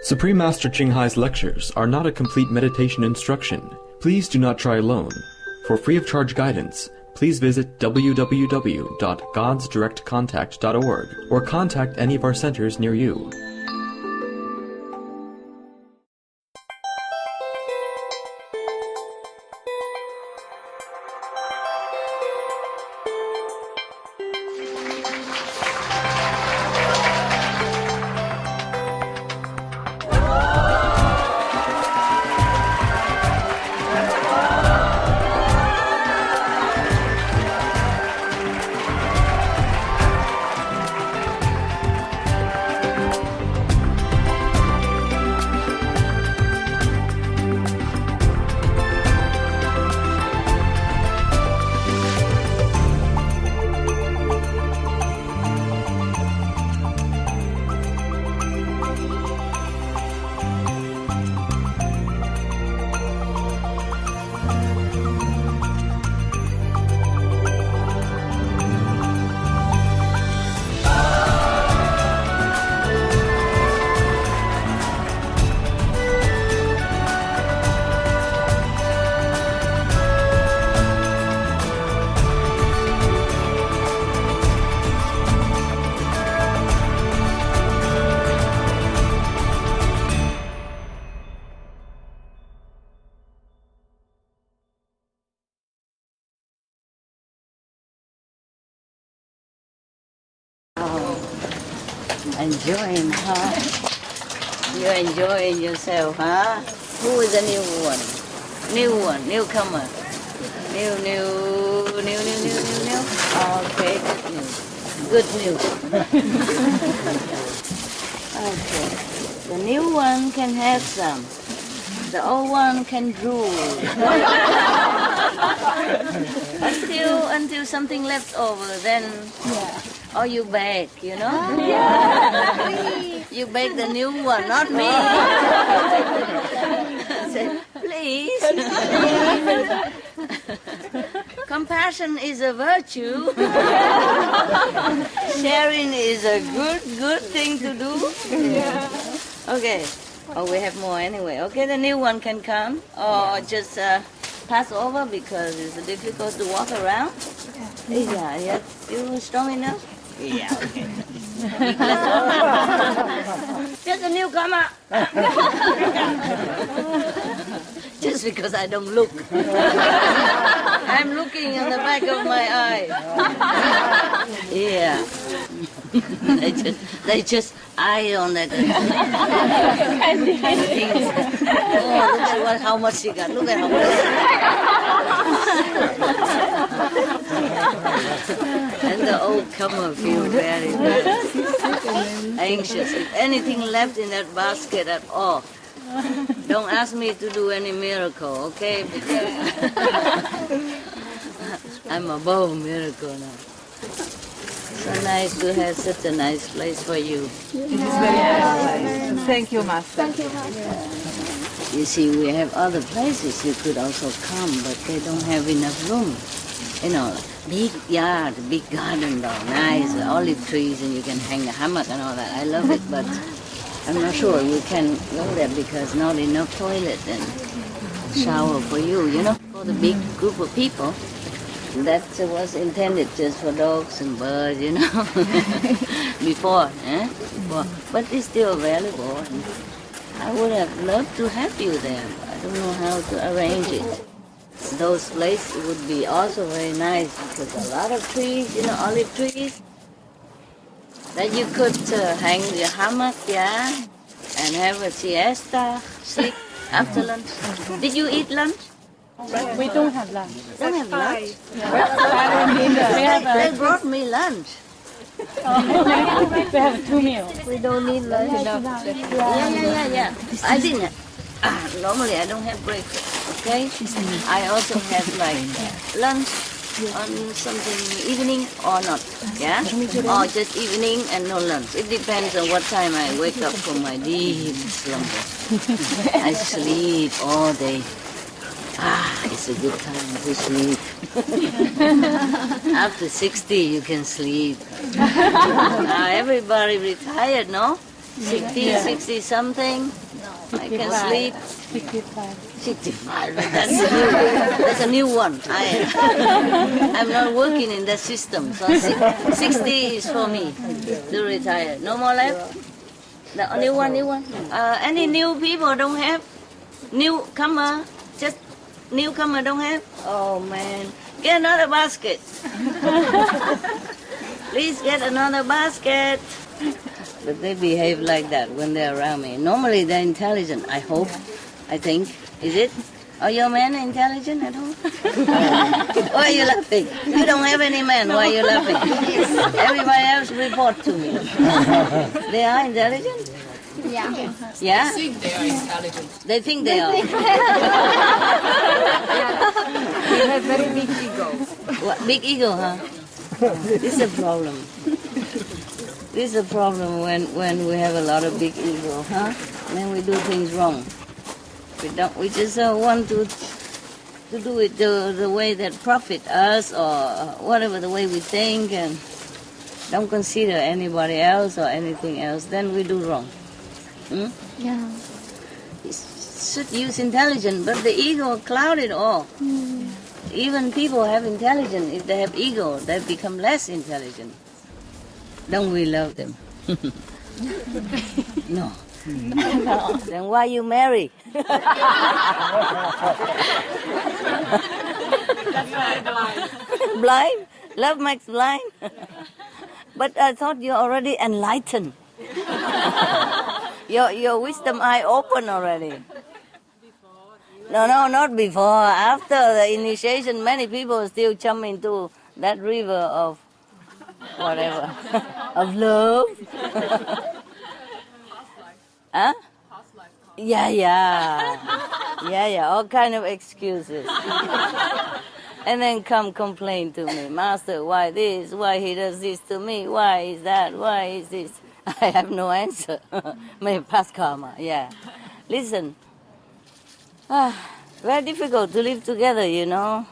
Supreme Master Ching Hai's lectures are not a complete meditation instruction. Please do not try alone. For free of charge guidance, please visit www.godsdirectcontact.org or contact any of our centers near you. Enjoying, huh? You're enjoying yourself, huh? Who is the new one? Newcomer. New. Okay, good news. Okay, the new one can have some. The old one can drool. until something left over, then. Yeah. Or you beg, you know? Yeah. You beg the new one, not me. Say, please. Compassion is a virtue. Sharing is a good thing to do. Yeah. Okay. Oh, we have more anyway. Okay, the new one can come. Or just pass over because it's difficult to walk around. Yeah. You strong enough? Yeah, okay. Just a newcomer. Just because I don't look. I'm looking in the back of my eye. Yeah. They just eye on that. Oh, look at how much she got. Look at how much. And the old comer feel very anxious. If anything left in that basket at all, don't ask me to do any miracle, okay? Because I'm above miracle now. So nice to have such a nice place for you. It is very nice. Thank you, Master. Thank you, Master. You see, we have other places you could also come, but they don't have enough room. You know, big yard, big garden though, nice, olive trees, and you can hang a hammock and all that. I love it, but I'm not sure we can go there because not enough toilet and shower for you, you know, for the big group of people. That was intended just for dogs and birds, you know, before, eh? But it's still available. I would have loved to have you there. I don't know how to arrange it. Those places would be also very nice because a lot of trees, you know, olive trees, that you could hang your hammock, yeah, and have a siesta, sleep after lunch. Did you eat lunch? We don't have lunch. Don't have lunch? Yeah. They brought me lunch. We have 2 meals. We don't need lunch. Yeah. I didn't. Normally I don't have breakfast, okay? I also have like lunch on something evening or not, yeah? Or just evening and no lunch. It depends on what time I wake up from my deep slumber. I sleep all day. It's a good time to sleep. After 60, you can sleep. Everybody retired, no? 60 something. I can sleep. 65. 65, but that's a new one. I'm not working in that system. So 60 is for me to retire. No more left? The new one. Any new people don't have? Newcomer? Just newcomer don't have? Oh man, get another basket. Please get another basket. But they behave like that when they're around me. Normally they're intelligent, I hope, I think. Is it? Are your men intelligent at home? Why are you laughing? You don't have any men, why are you laughing? Everybody else report to me. They are intelligent? Yeah. Yeah? They think they are intelligent. They think they are. You have very big ego. What, big ego, huh? This is a problem. This is a problem when we have a lot of big ego, huh? Then we do things wrong. We just want to do it the way that profit us or whatever the way we think and don't consider anybody else or anything else. Then we do wrong. Hmm? Yeah. You should use intelligence, but the ego cloud it all. Even people have intelligence. If they have ego, they become less intelligent. Don't we love them? No. Then why you marry? Blind? Love makes blind? But I thought you're already enlightened. Your wisdom eye open already. No, not before. After the initiation, many people still jump into that river of whatever, of love. Huh? Yeah, all kind of excuses. And then come complain to me, Master, why this, why he does this to me, why is that, why is this? I have no answer. Maybe past karma, yeah. Listen, very difficult to live together, you know,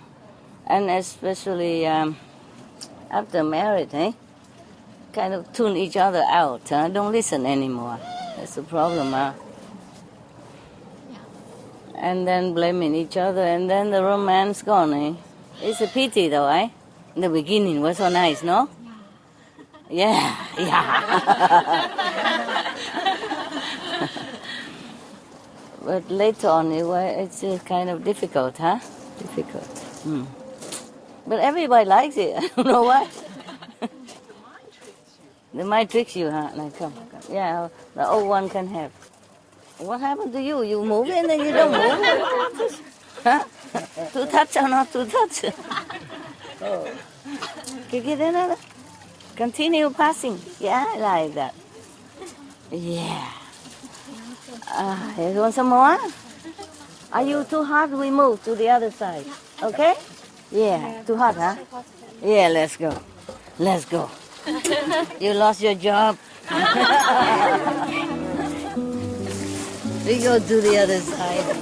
and especially after marriage, kind of tune each other out, don't listen anymore. That's the problem, huh? And then blaming each other, and then the romance gone, It's a pity, though, In the beginning was so nice, no? Yeah. But later on, it's kind of difficult, huh? Difficult. But everybody likes it. I don't know why. They might trick you, huh? Like, come. Yeah, the old one can have. What happened to you? You move and then you don't move? Huh? To touch or not to touch? Oh. Can you get another? Continue passing. Yeah, I like that. Yeah. You want some more? Are you too hot? We move to the other side. Okay? Yeah. Too hot, huh? Yeah, let's go. Let's go. You lost your job. We go to the other side.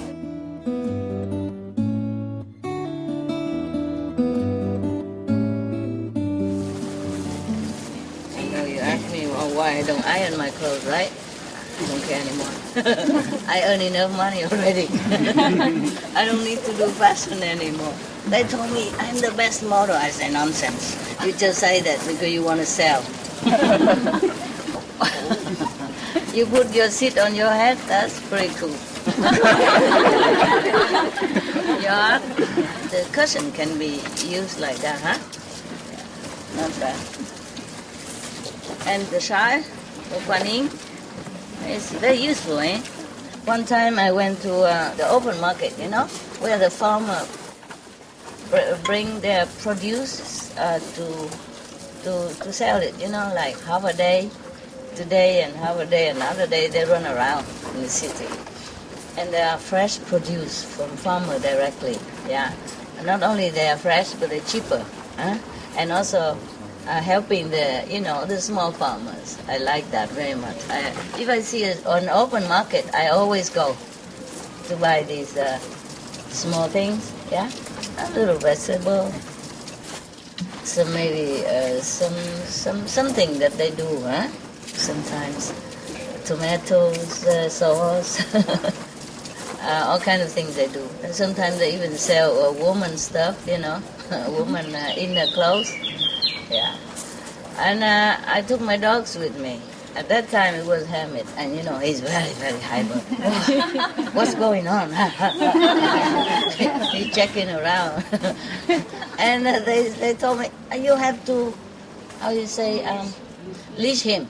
I know you asked me why I don't iron my clothes, right? I don't care anymore. I earn enough money already. I don't need to do fashion anymore. They told me I'm the best model. I said, nonsense. You just say that because you want to sell. You put your seat on your head, that's pretty cool. Yeah, the cushion can be used like that, huh? Yeah, not bad. And the shawl for Kuan Yin is very useful, One time I went to the open market, where the farmer bring their produce to sell it, like half a day today and half a day another day. They run around in the city. And they are fresh produce from farmer directly, yeah. And not only they are fresh, but they're cheaper, and also helping the small farmers. I like that very much. If I see an open market, I always go to buy these small things, yeah. A little vegetable, some maybe something that they do, sometimes. tomatoes, sauce, all kind of things they do. And sometimes they even sell woman stuff, woman inner clothes. Yeah. And I took my dogs with me. At that time it was Hamid, and he's very, very hyper. What's going on? He's checking around. And they told me, you have to, leash him.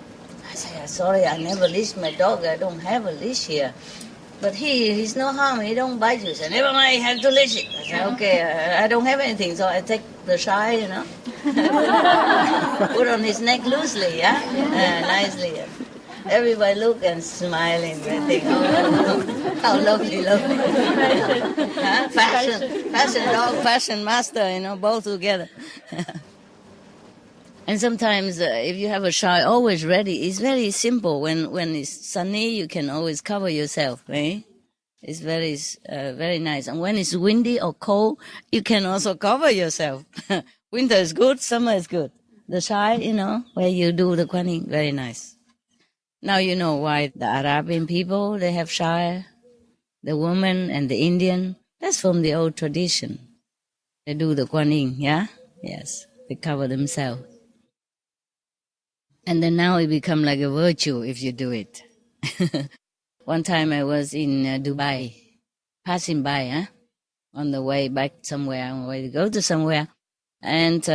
I said, sorry, I never leash my dog. I don't have a leash here. But he's no harm. He don't bite you. He said, never mind, you have to leash it. I said, okay, I don't have anything, so I take the shy, put on his neck loosely, nicely. Everybody look and smiling. They think, oh, how lovely. Fashion dog, fashion master, both together. And sometimes if you have a shy always ready, it's very simple. When it's sunny, you can always cover yourself, eh? It's very nice. And when it's windy or cold, you can also cover yourself. Winter is good, summer is good. The shy, where you do the Kuan Yin, very nice. Now you know why the Arabian people, they have shy, the woman and the Indian. That's from the old tradition. They do the Kuan Yin, yeah? Yes, they cover themselves. And then now it become like a virtue if you do it. One time I was in Dubai, passing by, on the way back somewhere, on the way to go to somewhere. And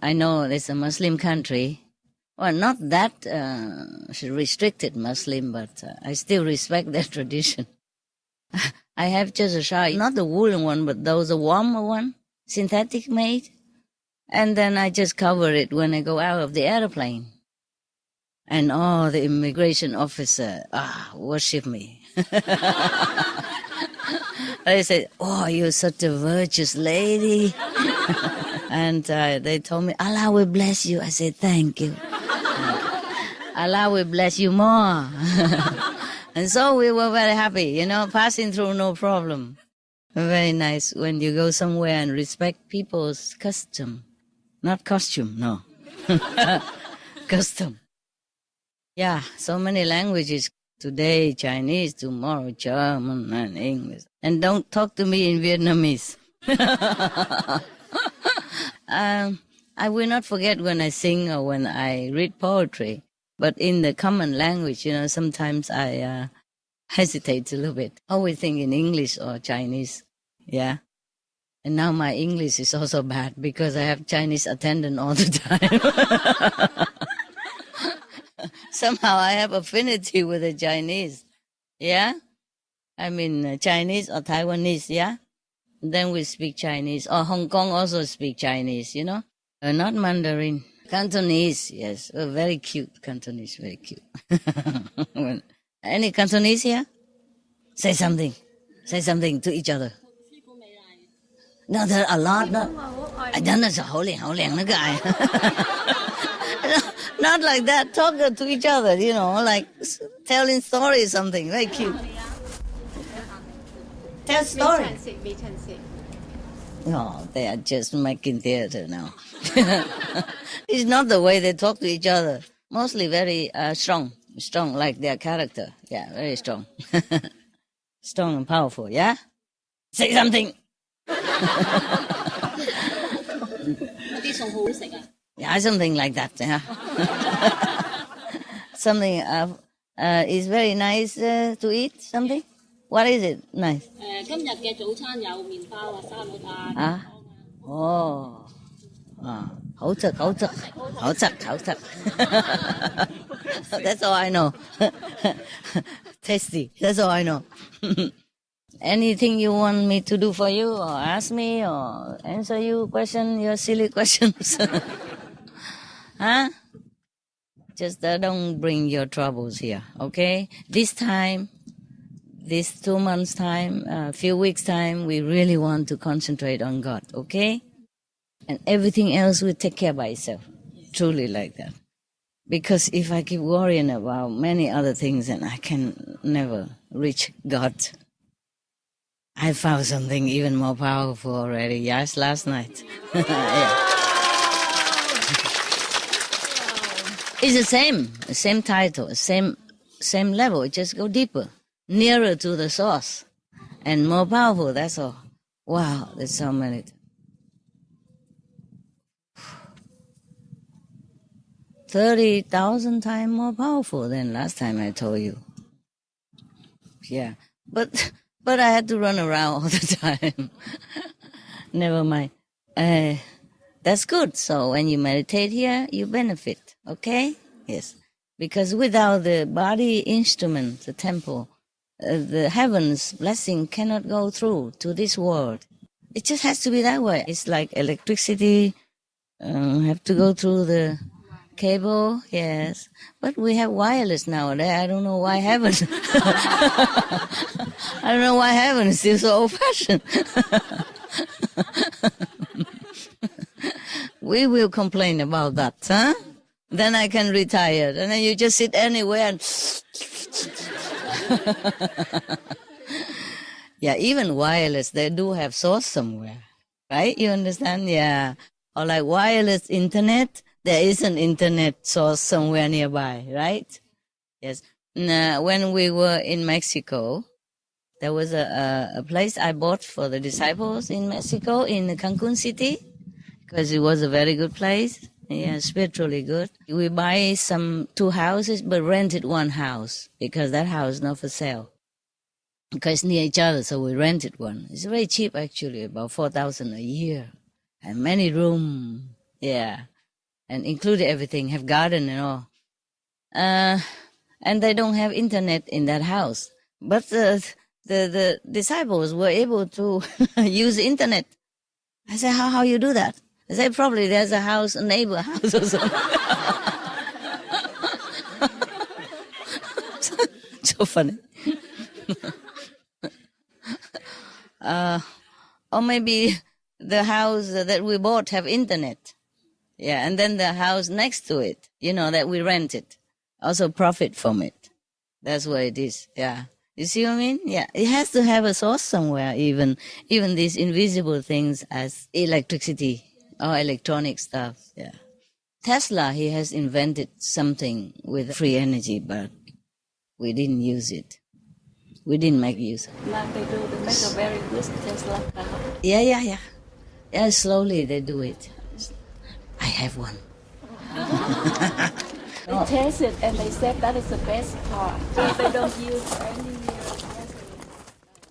I know it's a Muslim country. Well, not that restricted Muslim, but I still respect their tradition. I have just a shawl, not the woolen one, but those, a warmer one, synthetic made. And then I just cover it when I go out of the airplane. And the immigration officer, worship me. They said, oh, you're such a virtuous lady. And they told me, Allah will bless you. I said, thank you. Allah will bless you more. And so we were very happy, passing through no problem. Very nice when you go somewhere and respect people's custom. Not costume, no. Custom. Yeah, so many languages. Today, Chinese, tomorrow, German and English. And don't talk to me in Vietnamese. I will not forget when I sing or when I read poetry. But in the common language, sometimes I hesitate a little bit. Always think in English or Chinese. Yeah. And now my English is also bad because I have Chinese attendant all the time. Somehow I have affinity with the Chinese. Yeah? I mean Chinese or Taiwanese, yeah? Then we speak Chinese. Or Hong Kong also speak Chinese, not Mandarin. Cantonese, yes. Very cute. Cantonese, very cute. Any Cantonese here? Say something. Say something to each other. No, there are a lot. Not like that. Talk to each other, like telling stories, something. Very cute. Tell story. No, they are just making theater now. It's not the way they talk to each other. Mostly very strong, like their character. Yeah, very strong. Strong and powerful, yeah? Say something. Yeah, something like that, yeah. Something is very nice to eat, something? What is it? Nice. 今日嘅早餐有麵包啊、沙律啊。啊，哦，啊，好食，好食，好食，好食。That's all I know. Tasty. That's all I know. Anything you want me to do for you, or ask me, or answer your silly questions? Huh? Just don't bring your troubles here, okay? This 2 months' time, a few weeks' time, we really want to concentrate on God, okay? And everything else will take care by itself. Truly like that. Because if I keep worrying about many other things, then I can never reach God. I found something even more powerful already, yes, last night. Yeah. It's the same title, same same level, just go deeper, nearer to the source, and more powerful, that's all. Wow, there's so many. 30,000 times more powerful than last time I told you. Yeah, but I had to run around all the time. Never mind. That's good. So when you meditate here, you benefit. Okay? Yes. Because without the body instrument, the temple, the heaven's blessing cannot go through to this world. It just has to be that way. It's like electricity, have to go through the cable, yes. But we have wireless nowadays. I don't know why heaven. I don't know why heaven is still so old-fashioned. We will complain about that, huh? Then I can retire. And then you just sit anywhere and... Yeah, even wireless, they do have source somewhere, right? You understand? Yeah. Or like wireless internet, there is an internet source somewhere nearby, right? Yes. Now, when we were in Mexico, there was a place I bought for the disciples in Mexico, in Cancun City, because it was a very good place. Yeah, spiritually good. We buy 2 houses, but rented 1 house, because that house is not for sale. Because near each other, so we rented one. It's very cheap, actually, about 4,000 a year. And many rooms, yeah. And included everything, have garden and all. And they don't have internet in that house. But the disciples were able to use the internet. I said, how you do that? They said, probably there's a house, a neighbor house or something. So funny. Or maybe the house that we bought have internet. Yeah, and then the house next to it, that we rented, also profit from it. That's what it is, yeah. You see what I mean? Yeah, it has to have a source somewhere, even these invisible things as electricity or electronic stuff, yeah. Tesla, he has invented something with free energy, but we didn't use it. We didn't make use of it. Now they make a very good Tesla car. Yeah. Yeah, slowly they do it. I have one. They test it and they said that is the best car. So they don't use any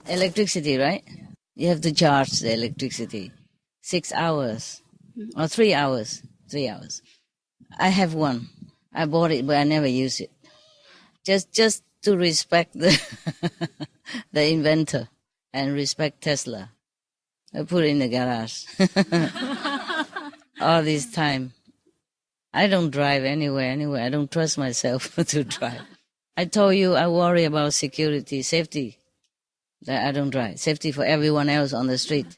Electricity, right? You have to charge the electricity. 6 hours or 3 hours. 3 hours. I have one. I bought it, but I never use it. Just to respect the inventor and respect Tesla. I put it in the garage. All this time. I don't drive anywhere. I don't trust myself to drive. I told you I worry about security, safety. That I don't drive. Safety for everyone else on the street.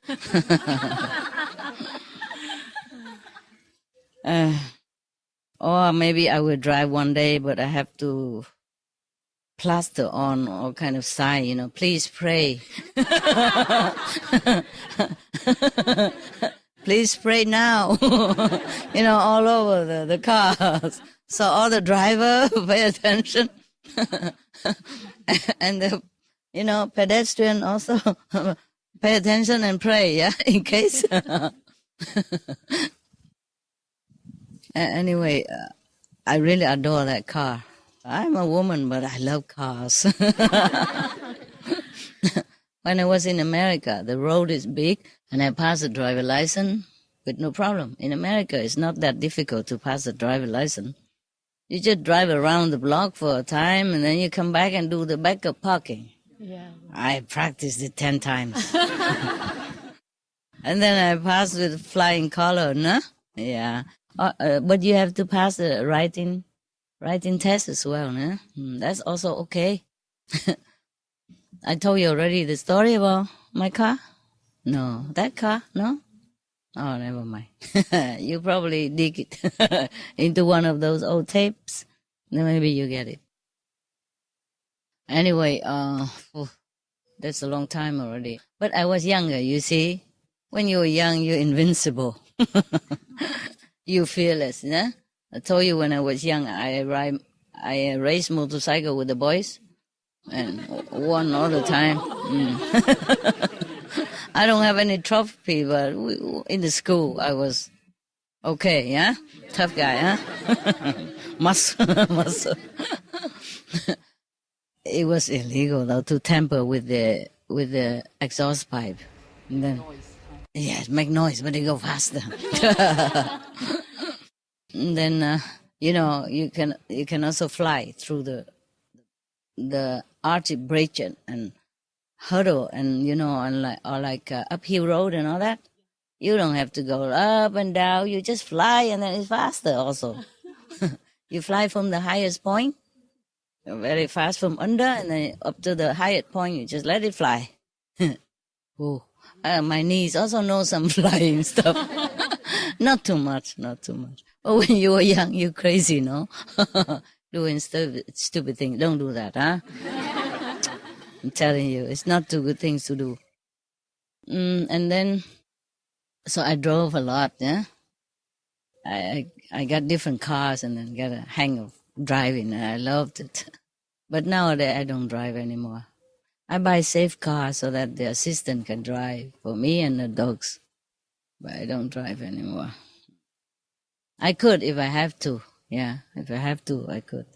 Or maybe I will drive one day, but I have to plaster on all kind of sign, please pray. Please pray now. All over the cars. So all the driver pay attention. And the, pedestrian also pay attention and pray, yeah, in case. Anyway, I really adore that car. I'm a woman, but I love cars. When I was in America, the road is big, and I passed the driver license with no problem. In America, it's not that difficult to pass the driver license. You just drive around the block for a time, and then you come back and do the backup parking. Yeah. I practiced it 10 times. And then I passed with flying color, no? Yeah. But you have to pass the writing test as well, no? That's also okay. I told you already the story about my car? No. That car? No? Oh, never mind. You probably dig it into one of those old tapes. Then maybe you get it. Anyway, that's a long time already. But I was younger, you see. When you're young, you're invincible. You're fearless, yeah? I told you when I was young, I I race motorcycle with the boys and won all the time. I don't have any trophy, but in the school I was okay, yeah? Tough guy, huh? Muscle. It was illegal though to tamper with the exhaust pipe. And then, yeah, make noise, but they go faster. And then you can also fly through the arched bridge and hurdle and like uphill road and all that. You don't have to go up and down. You just fly and then it's faster also. You fly from the highest point, very fast from under, and then up to the highest point. You just let it fly. Oh, my knees also know some flying stuff. Not too much. But when you were young, you crazy, no? Doing stupid things. Don't do that, huh? I'm telling you, it's not too good things to do. And then, so I drove a lot, yeah? I got different cars and then got a hang of driving, and I loved it. But nowadays, I don't drive anymore. I buy safe cars so that the assistant can drive for me and the dogs. But I don't drive anymore. I could if I have to. Yeah, if I have to, I could.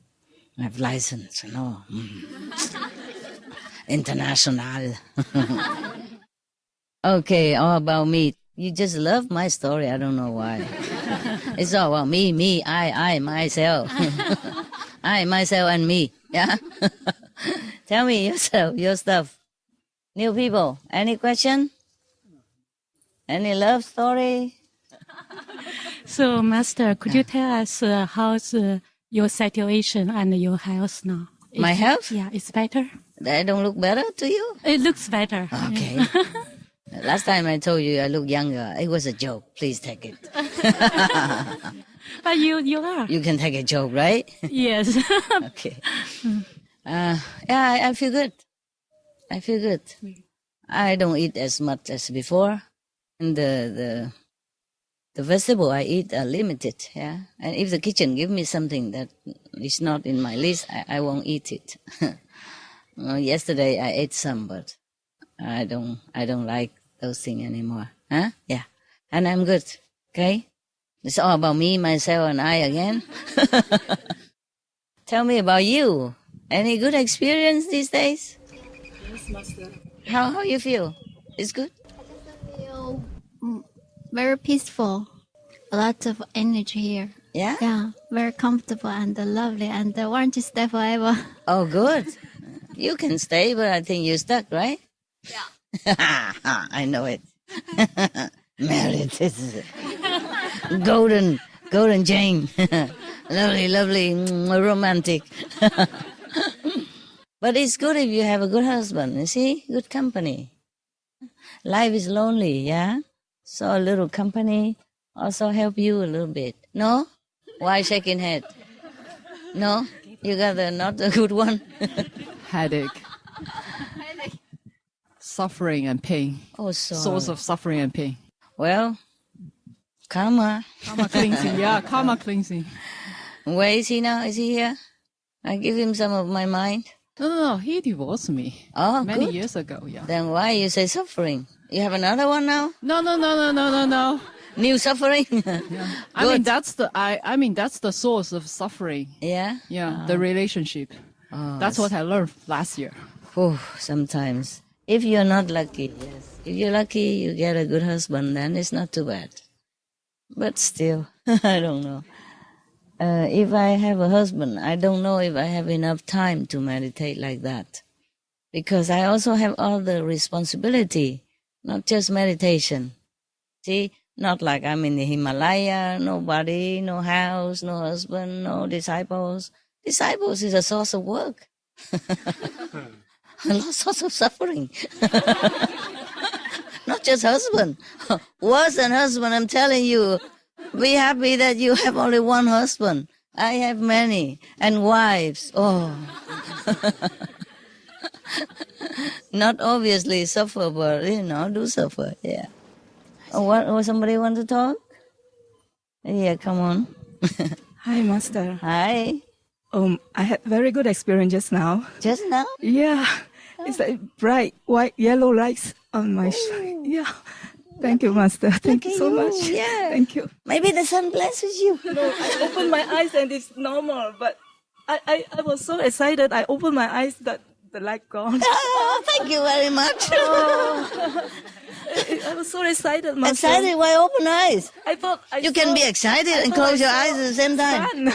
I have license and all. International. Okay, all about me. You just love my story. I don't know why. It's all about me, I, myself. I, myself, and me. Yeah? Tell me yourself, your stuff. New people, any question? Any love story? So, Master, could you tell us how's your situation and your health now? My health? Yeah, it's better. I don't look better to you? It looks better. Okay. Last time I told you I look younger. It was a joke. Please take it. But you are. You can take a joke, right? Yes. Okay. Yeah, I feel good. I feel good. I don't eat as much as before. And the vegetable I eat are limited, yeah. And if the kitchen give me something that is not in my list, I won't eat it. Well, yesterday I ate some, but I don't like those things anymore. Huh? Yeah. And I'm good. Okay? It's all about me, myself, and I again. Tell me about you. Any good experience these days? Yes, Master. How you feel? It's good? I feel very peaceful. A lot of energy here. Yeah? Yeah, very comfortable and lovely and want to stay forever. Oh, good. You can stay, but I think you're stuck, right? Yeah. I know it. Married. This is it. Golden Jane. Lovely, romantic. But it's good if you have a good husband, you see? Good company. Life is lonely, yeah? So a little company also help you a little bit. No? Why shaking head? No? You got not a good one? Headache. Suffering and pain. Oh, sorry. Source of suffering and pain. Well, karma. Karma cleansing, yeah, karma cleansing. Where is he now? Is he here? I give him some of my mind. No, he divorced me Oh, many good. years ago, yeah. Then why you say suffering? You have another one now? No. New suffering? I mean that's the source of suffering. Yeah? Yeah, the relationship. Oh, That's what I learned last year. Oh, sometimes. If you're not lucky, yes. If you're lucky, you get a good husband, then it's not too bad. But still, I don't know. If I have a husband, I don't know if I have enough time to meditate like that. Because I also have all the responsibility, not just meditation. See, not like I'm in the Himalaya, nobody, no house, no husband, no disciples. Disciples is a source of work. A lot of suffering. Not just husband. Worse than husband, I'm telling you. Be happy that you have only one husband. I have many. And wives. Oh. Not obviously suffer, but, do suffer. Yeah. Oh, somebody want to talk? Yeah, come on. Hi, Master. Hi. I had very good experience just now. Just now? Yeah, it's like bright white yellow lights on my yeah. Thank you, Master. Thank you so much. Yeah. Thank you. Maybe the sun blesses you. No, I opened my eyes and it's normal, but I was so excited. I opened my eyes that the light gone. Oh, thank you very much. I was so excited, Master. Excited? Why open eyes? I thought You can be excited and close your eyes at the same time.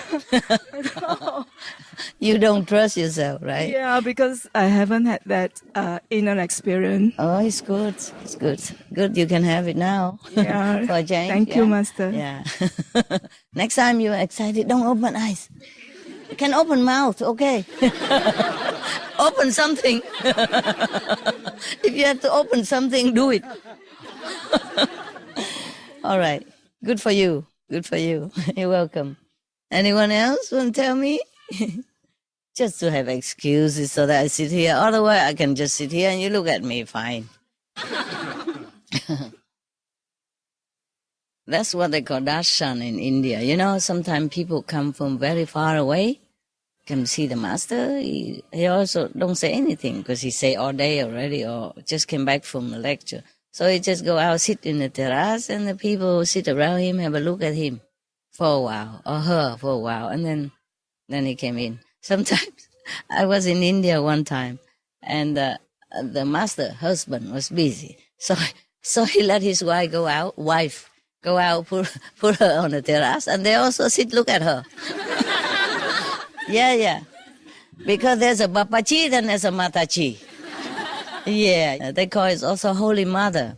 You don't trust yourself, right? Yeah, because I haven't had that inner experience. Oh, it's good. It's good. Good, you can have it now. Yeah. For a change. Thank you, Master. Yeah. Next time you're excited, don't open eyes. You can open mouth, okay? Open something. If you have to open something, do it. All right. Good for you. Good for you. You're welcome. Anyone else want to tell me? Just to have excuses so that I sit here. Otherwise, I can just sit here and you look at me fine. That's what they call darshan in India. You know, sometimes people come from very far away, can see the master. He also don't say anything because he say all day already or just came back from the lecture. So he just go out, sit in the terrace, and the people sit around him, have a look at him for a while, or her for a while, and then he came in. Sometimes I was in India one time, and the master husband was busy, so he let his wife go out, put her on the terrace, and they also sit look at her. Yeah, because there's a Bapachi, then there's a Matachi. Yeah, they call it also Holy Mother.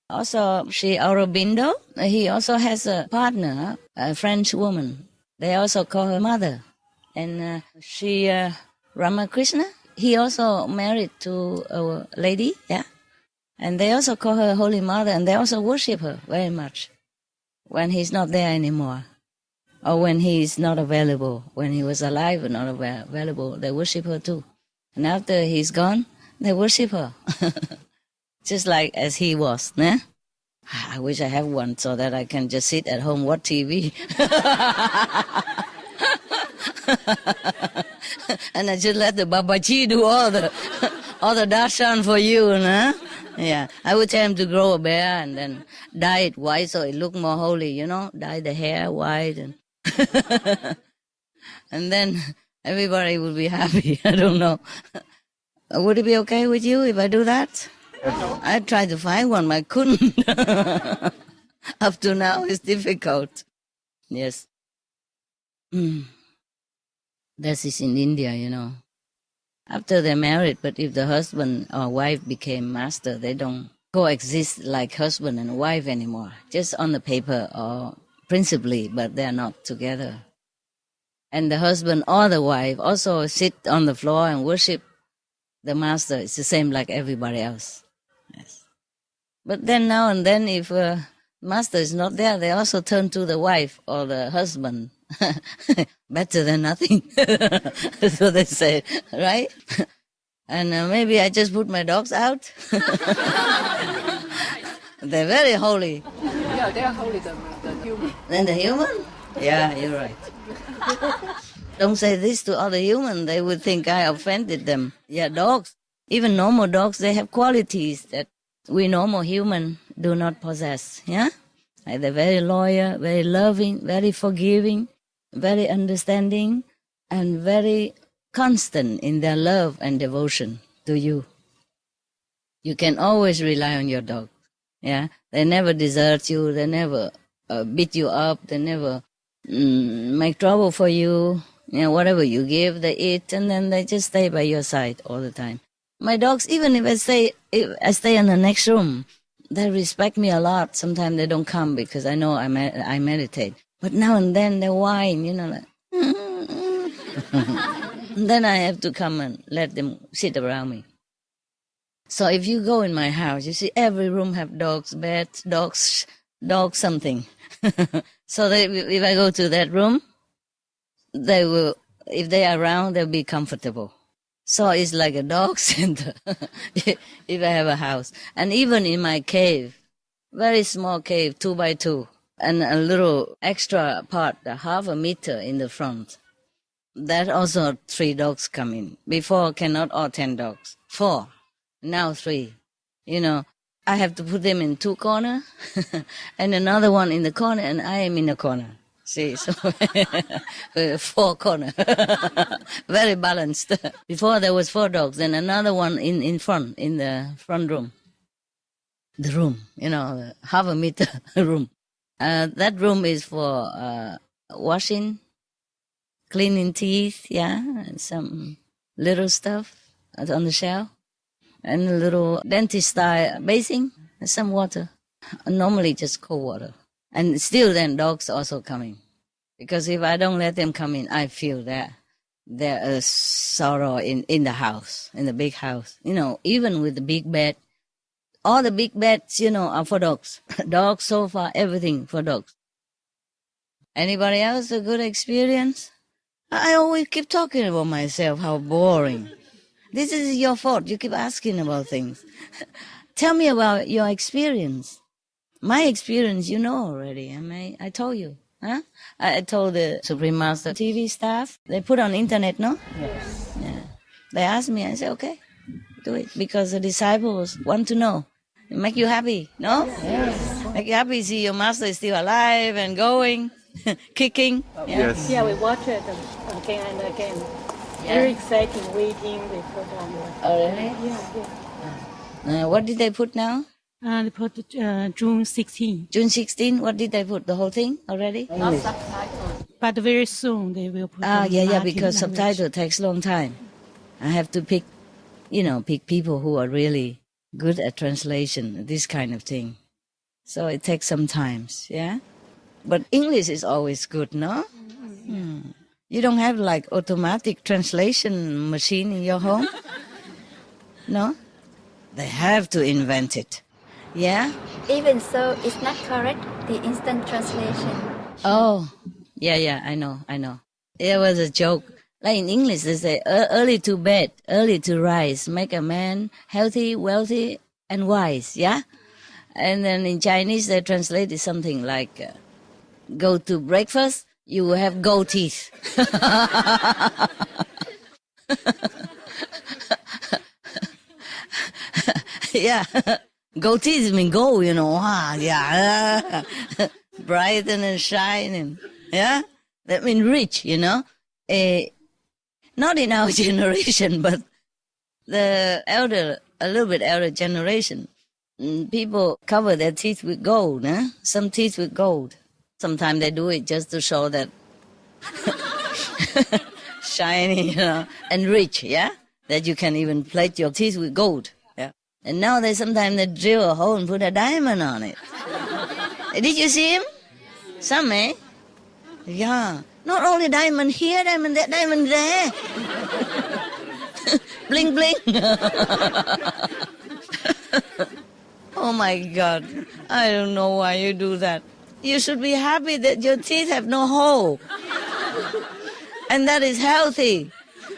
Also, Sri Aurobindo, he also has a partner, a French woman. They also call her Mother. And Sri Ramakrishna, he also married to a lady, yeah. And they also call her Holy Mother, and they also worship her very much when he's not there anymore. Or when he's not available. When he was alive and not available, they worship her too. And after he's gone, they worship her. Just like as he was, né? I wish I have one so that I can just sit at home, watch TV. And I just let the Babaji do all the darshan for you, nah? Yeah, I would tell him to grow a bear and then dye it white so it look more holy, you know? Dye the hair white and and then everybody would be happy. I don't know. Would it be okay with you if I do that? I tried to find one, but I couldn't. Up to now, it's difficult. Yes. That is in India, you know. After they're married, but if the husband or wife became master, they don't coexist like husband and wife anymore. Just on the paper or principally, but they're not together. And the husband or the wife also sit on the floor and worship the master. It's the same like everybody else. Yes. But then now and then, if master is not there, they also turn to the wife or the husband. Better than nothing. That's what they say, right? And maybe I just put my dogs out. They're very holy. Yeah, they are holy, the human. Then the human? Yeah, you're right. Don't say this to other humans. They would think I offended them. Yeah, dogs. Even normal dogs, they have qualities that we normal human do not possess. Yeah? Like they're very loyal, very loving, very forgiving, very understanding, and very constant in their love and devotion to you. You can always rely on your dog. Yeah? They never desert you. They never beat you up. They never make trouble for you. You know, whatever you give, they eat, and then they just stay by your side all the time. My dogs, even if I stay in the next room, they respect me a lot. Sometimes they don't come because I know I meditate. But now and then they whine, you know, like, Then I have to come and let them sit around me. So if you go in my house, you see every room have dogs, beds, dogs, something. So if I go to that room, they will, if they are around, they'll be comfortable. So it's like a dog center if I have a house. And even in my cave, very small cave, 2 by 2, and a little extra part, 0.5 meter in the front. That also 3 dogs come in. Before cannot all 10 dogs. 4. Now 3. You know, I have to put them in 2 corner and another one in the corner and I am in the corner. See, so 4 corner. Very balanced. Before there was 4 dogs, then another one in front, in the front room. The room, you know, the half a meter room. That room is for washing, cleaning teeth, yeah, and some little stuff on the shelf, and a little dentist-style basin, and some water. Normally just cold water. And still then dogs also coming. Because if I don't let them come in, I feel that there is sorrow in the house, in the big house. You know, even with the big bed, all the big beds, you know, are for dogs. Dogs, sofa, everything for dogs. Anybody else a good experience? I always keep talking about myself, how boring. This is your fault. You keep asking about things. Tell me about your experience. My experience, you know already. I told you. Huh? I told the Supreme Master TV staff. They put on internet, no? Yes. Yeah. They asked me. I said, okay, do it. Because the disciples want to know. It make you happy, no? Yes. Make you happy, see your master is still alive and going, kicking. Yeah. Yes. Yeah, we watch it again and again. Yeah. Very exciting, waiting, they put on the... Oh, really? Yeah. What did they put now? They put June 16. June 16, what did they put? The whole thing already? Not subtitles. But very soon they will put Yeah, Latin because language. subtitle takes long time. I have to pick people who are really good at translation, this kind of thing. So it takes some time, yeah? But English is always good, no? You don't have like automatic translation machine in your home? No? They have to invent it. Yeah? Even so, it's not correct, the instant translation. Oh, yeah, I know. It was a joke. Like in English, they say, early to bed, early to rise, make a man healthy, wealthy, and wise, yeah? And then in Chinese, they translated something like, go to breakfast, you will have gold teeth. Yeah. Gold teeth mean gold, you know. Yeah. Brighten and shining. Yeah? That means rich, you know. Not in our generation, but the a little bit elder generation. People cover their teeth with gold, eh? Some teeth with gold. Sometimes they do it just to show that shiny, you know, and rich, yeah? That you can even plate your teeth with gold. And now sometimes they drill a hole and put a diamond on it. Did you see him? Some, eh? Yeah. Not only diamond here, diamond there, diamond there. Bling, bling. Oh my God. I don't know why you do that. You should be happy that your teeth have no hole. And that is healthy.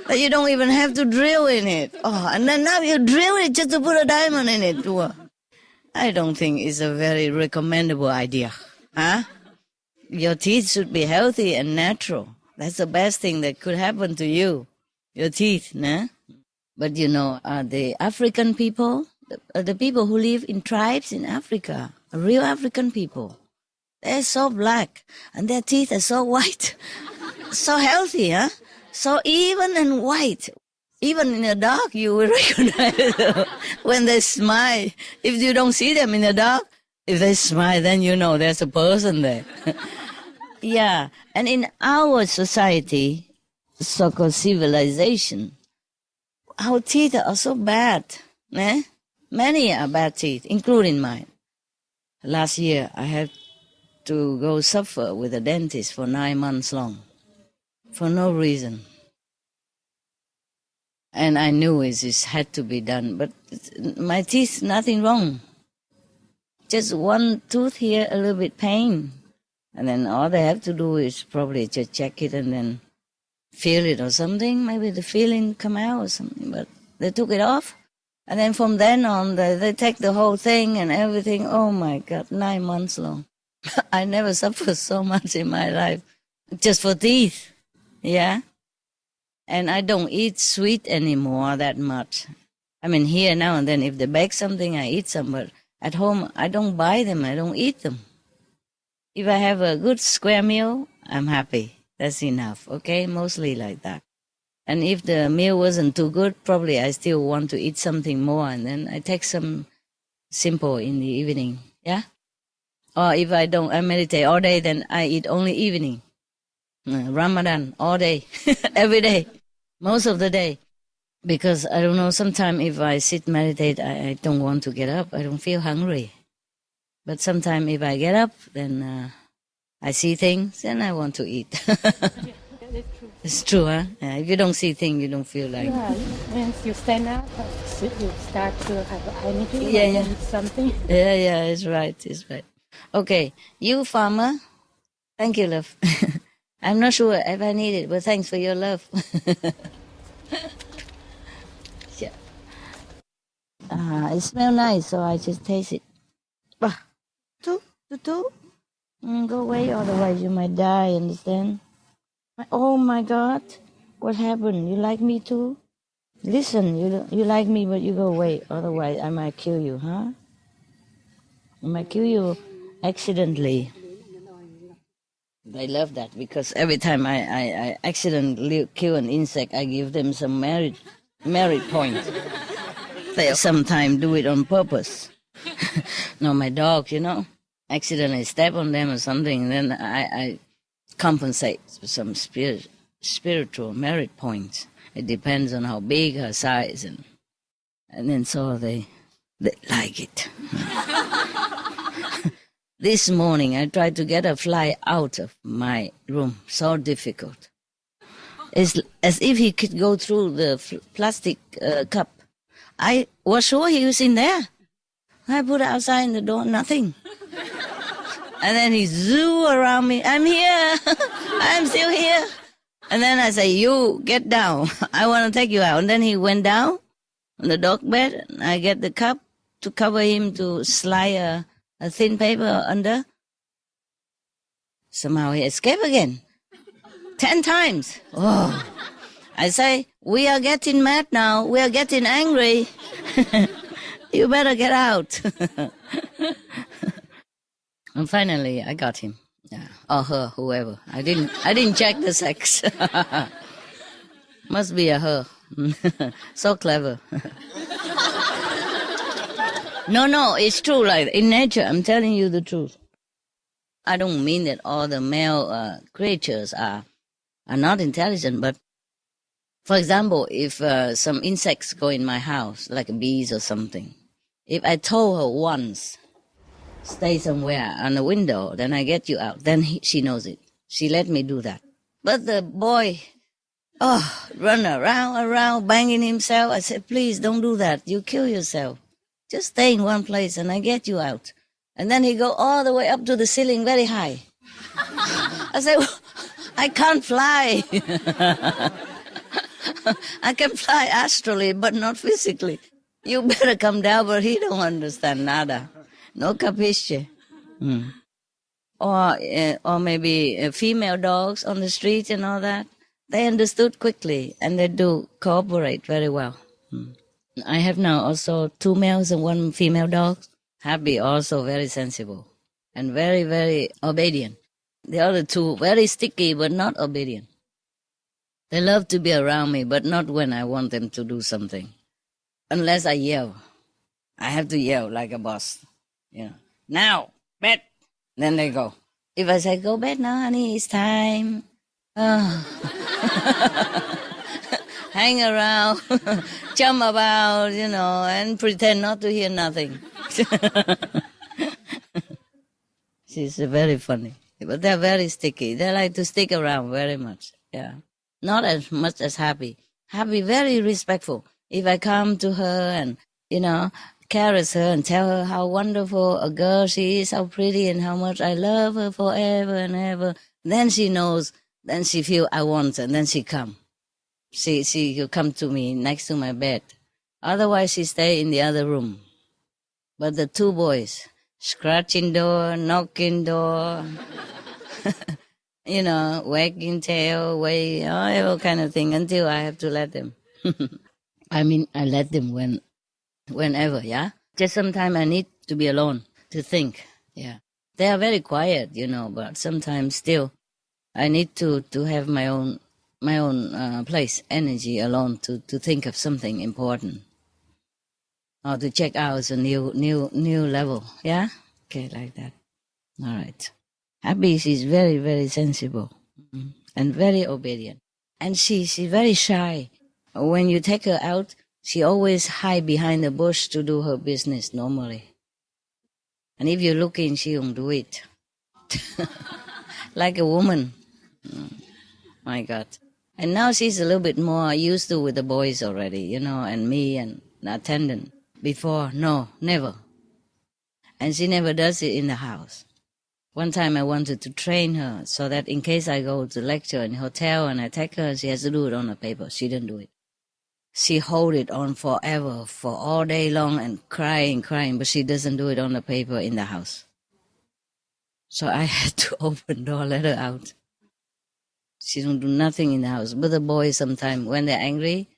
That you don't even have to drill in it. Oh, and then now you drill it just to put a diamond in it. I don't think it's a very recommendable idea. Huh? Your teeth should be healthy and natural. That's the best thing that could happen to you. Your teeth, nah? But you know, the African people, the people who live in tribes in Africa, real African people, they're so black and their teeth are so white. So healthy, huh? So even and white. Even in the dark, you will recognize when they smile. If you don't see them in the dark, if they smile, then you know there's a person there. Yeah, and in our society, so-called civilization, our teeth are so bad. Eh? Many are bad teeth, including mine. Last year, I had to go suffer with a dentist for 9 months long. For no reason. And I knew it had to be done, but my teeth, nothing wrong. Just one tooth here, a little bit pain. And then all they have to do is probably just check it and then feel it or something. Maybe the feeling come out or something, but they took it off. And then from then on, they take the whole thing and everything. Oh my God, 9 months long. I never suffered so much in my life. Just for teeth. Yeah. And I don't eat sweet anymore that much. I mean, here now and then, if they bake something, I eat some, but at home, I don't buy them, I don't eat them. If I have a good square meal, I'm happy. That's enough, okay? Mostly like that. And if the meal wasn't too good, probably I still want to eat something more, and then I take some simple in the evening, yeah? Or if I meditate all day, then I eat only evening. Ramadan, all day, every day, most of the day. Because I don't know, sometimes if I sit meditate, I don't want to get up. I don't feel hungry. But sometimes if I get up, then I see things and I want to eat. It's true, huh? Yeah, if you don't see things, you don't feel like... Yeah, once you stand up, you start to have energy, yeah. something. Yeah, it's right. Okay, you farmer, thank you, love. I'm not sure if I need it, but thanks for your love. Yeah. It smells nice, so I just taste it. Two. Go away, otherwise you might die, understand? Oh my God, what happened? You like me too? Listen, you like me, but you go away, otherwise I might kill you, huh? I might kill you accidentally. I love that because every time I accidentally kill an insect, I give them some merit points. They sometimes do it on purpose. No, my dog, accidentally step on them or something, then I compensate with some spiritual merit points. It depends on how big her size, and then so they like it. This morning I tried to get a fly out of my room. So difficult. It's as if he could go through the plastic cup. I was sure he was in there. I put it outside in the door, nothing. And then he zoo around me. I'm here. I'm still here. And then I say, you get down. I want to take you out. And then he went down on the dog bed. And I get the cup to cover him, to slide a thin paper under. Somehow he escaped again. 10 times. Oh. I say, we are getting mad now. We are getting angry. You better get out. And finally, I got him. Yeah. Or her, whoever. I didn't check the sex. Must be a her. So clever. No, it's true. Like in nature, I'm telling you the truth. I don't mean that all the male creatures are not intelligent, but for example, if some insects go in my house, like bees or something, if I told her once, stay somewhere on the window, then I get you out, then she knows it. She let me do that. But the boy, run around, banging himself. I said, please don't do that. You kill yourself. Just stay in one place and I get you out. And then he go all the way up to the ceiling very high. I said, well, I can't fly. I can fly astrally, but not physically. You better come down, but he don't understand nada. No capisce. Or maybe female dogs on the street and all that. They understood quickly and they do cooperate very well. I have now also 2 males and 1 female dog. Happy, also very sensible and very, very obedient. The other 2 very sticky but not obedient. They love to be around me, but not when I want them to do something. Unless I yell. I have to yell like a boss. Now, bed. Then they go. If I say, go bed now, honey, it's time. Hang around, jump about, and pretend not to hear nothing. She's very funny. But they're very sticky. They like to stick around very much. Yeah. Not as much as Happy. Happy, very respectful. If I come to her and, caress her and tell her how wonderful a girl she is, how pretty and how much I love her forever and ever, then she knows, then she feel I want her, and then she come. She'll come to me next to my bed. Otherwise, she stay in the other room. But the 2 boys, scratching door, knocking door, wagging tail, all kind of thing until I have to let them. I mean, I let them whenever, yeah? Just sometimes I need to be alone to think, yeah. They are very quiet, but sometimes still I need to have my own place, energy alone to think of something important. Or to check out a new level, yeah? Okay, like that. All right. Happy, she's very, very sensible and very obedient. And she's very shy. When you take her out, she always hide behind the bush to do her business normally. And if you're looking, she won't do it. Like a woman. My God. And now she's a little bit more used to with the boys already, and me and the attendant. Before, no, never. And she never does it in the house. One time I wanted to train her so that in case I go to lecture in a hotel and I take her, she has to do it on a paper. She didn't do it. She hold it on forever, for all day long and crying, but she doesn't do it on the paper in the house. So I had to open door, let her out. She don't do nothing in the house. But the boys sometimes, when they're angry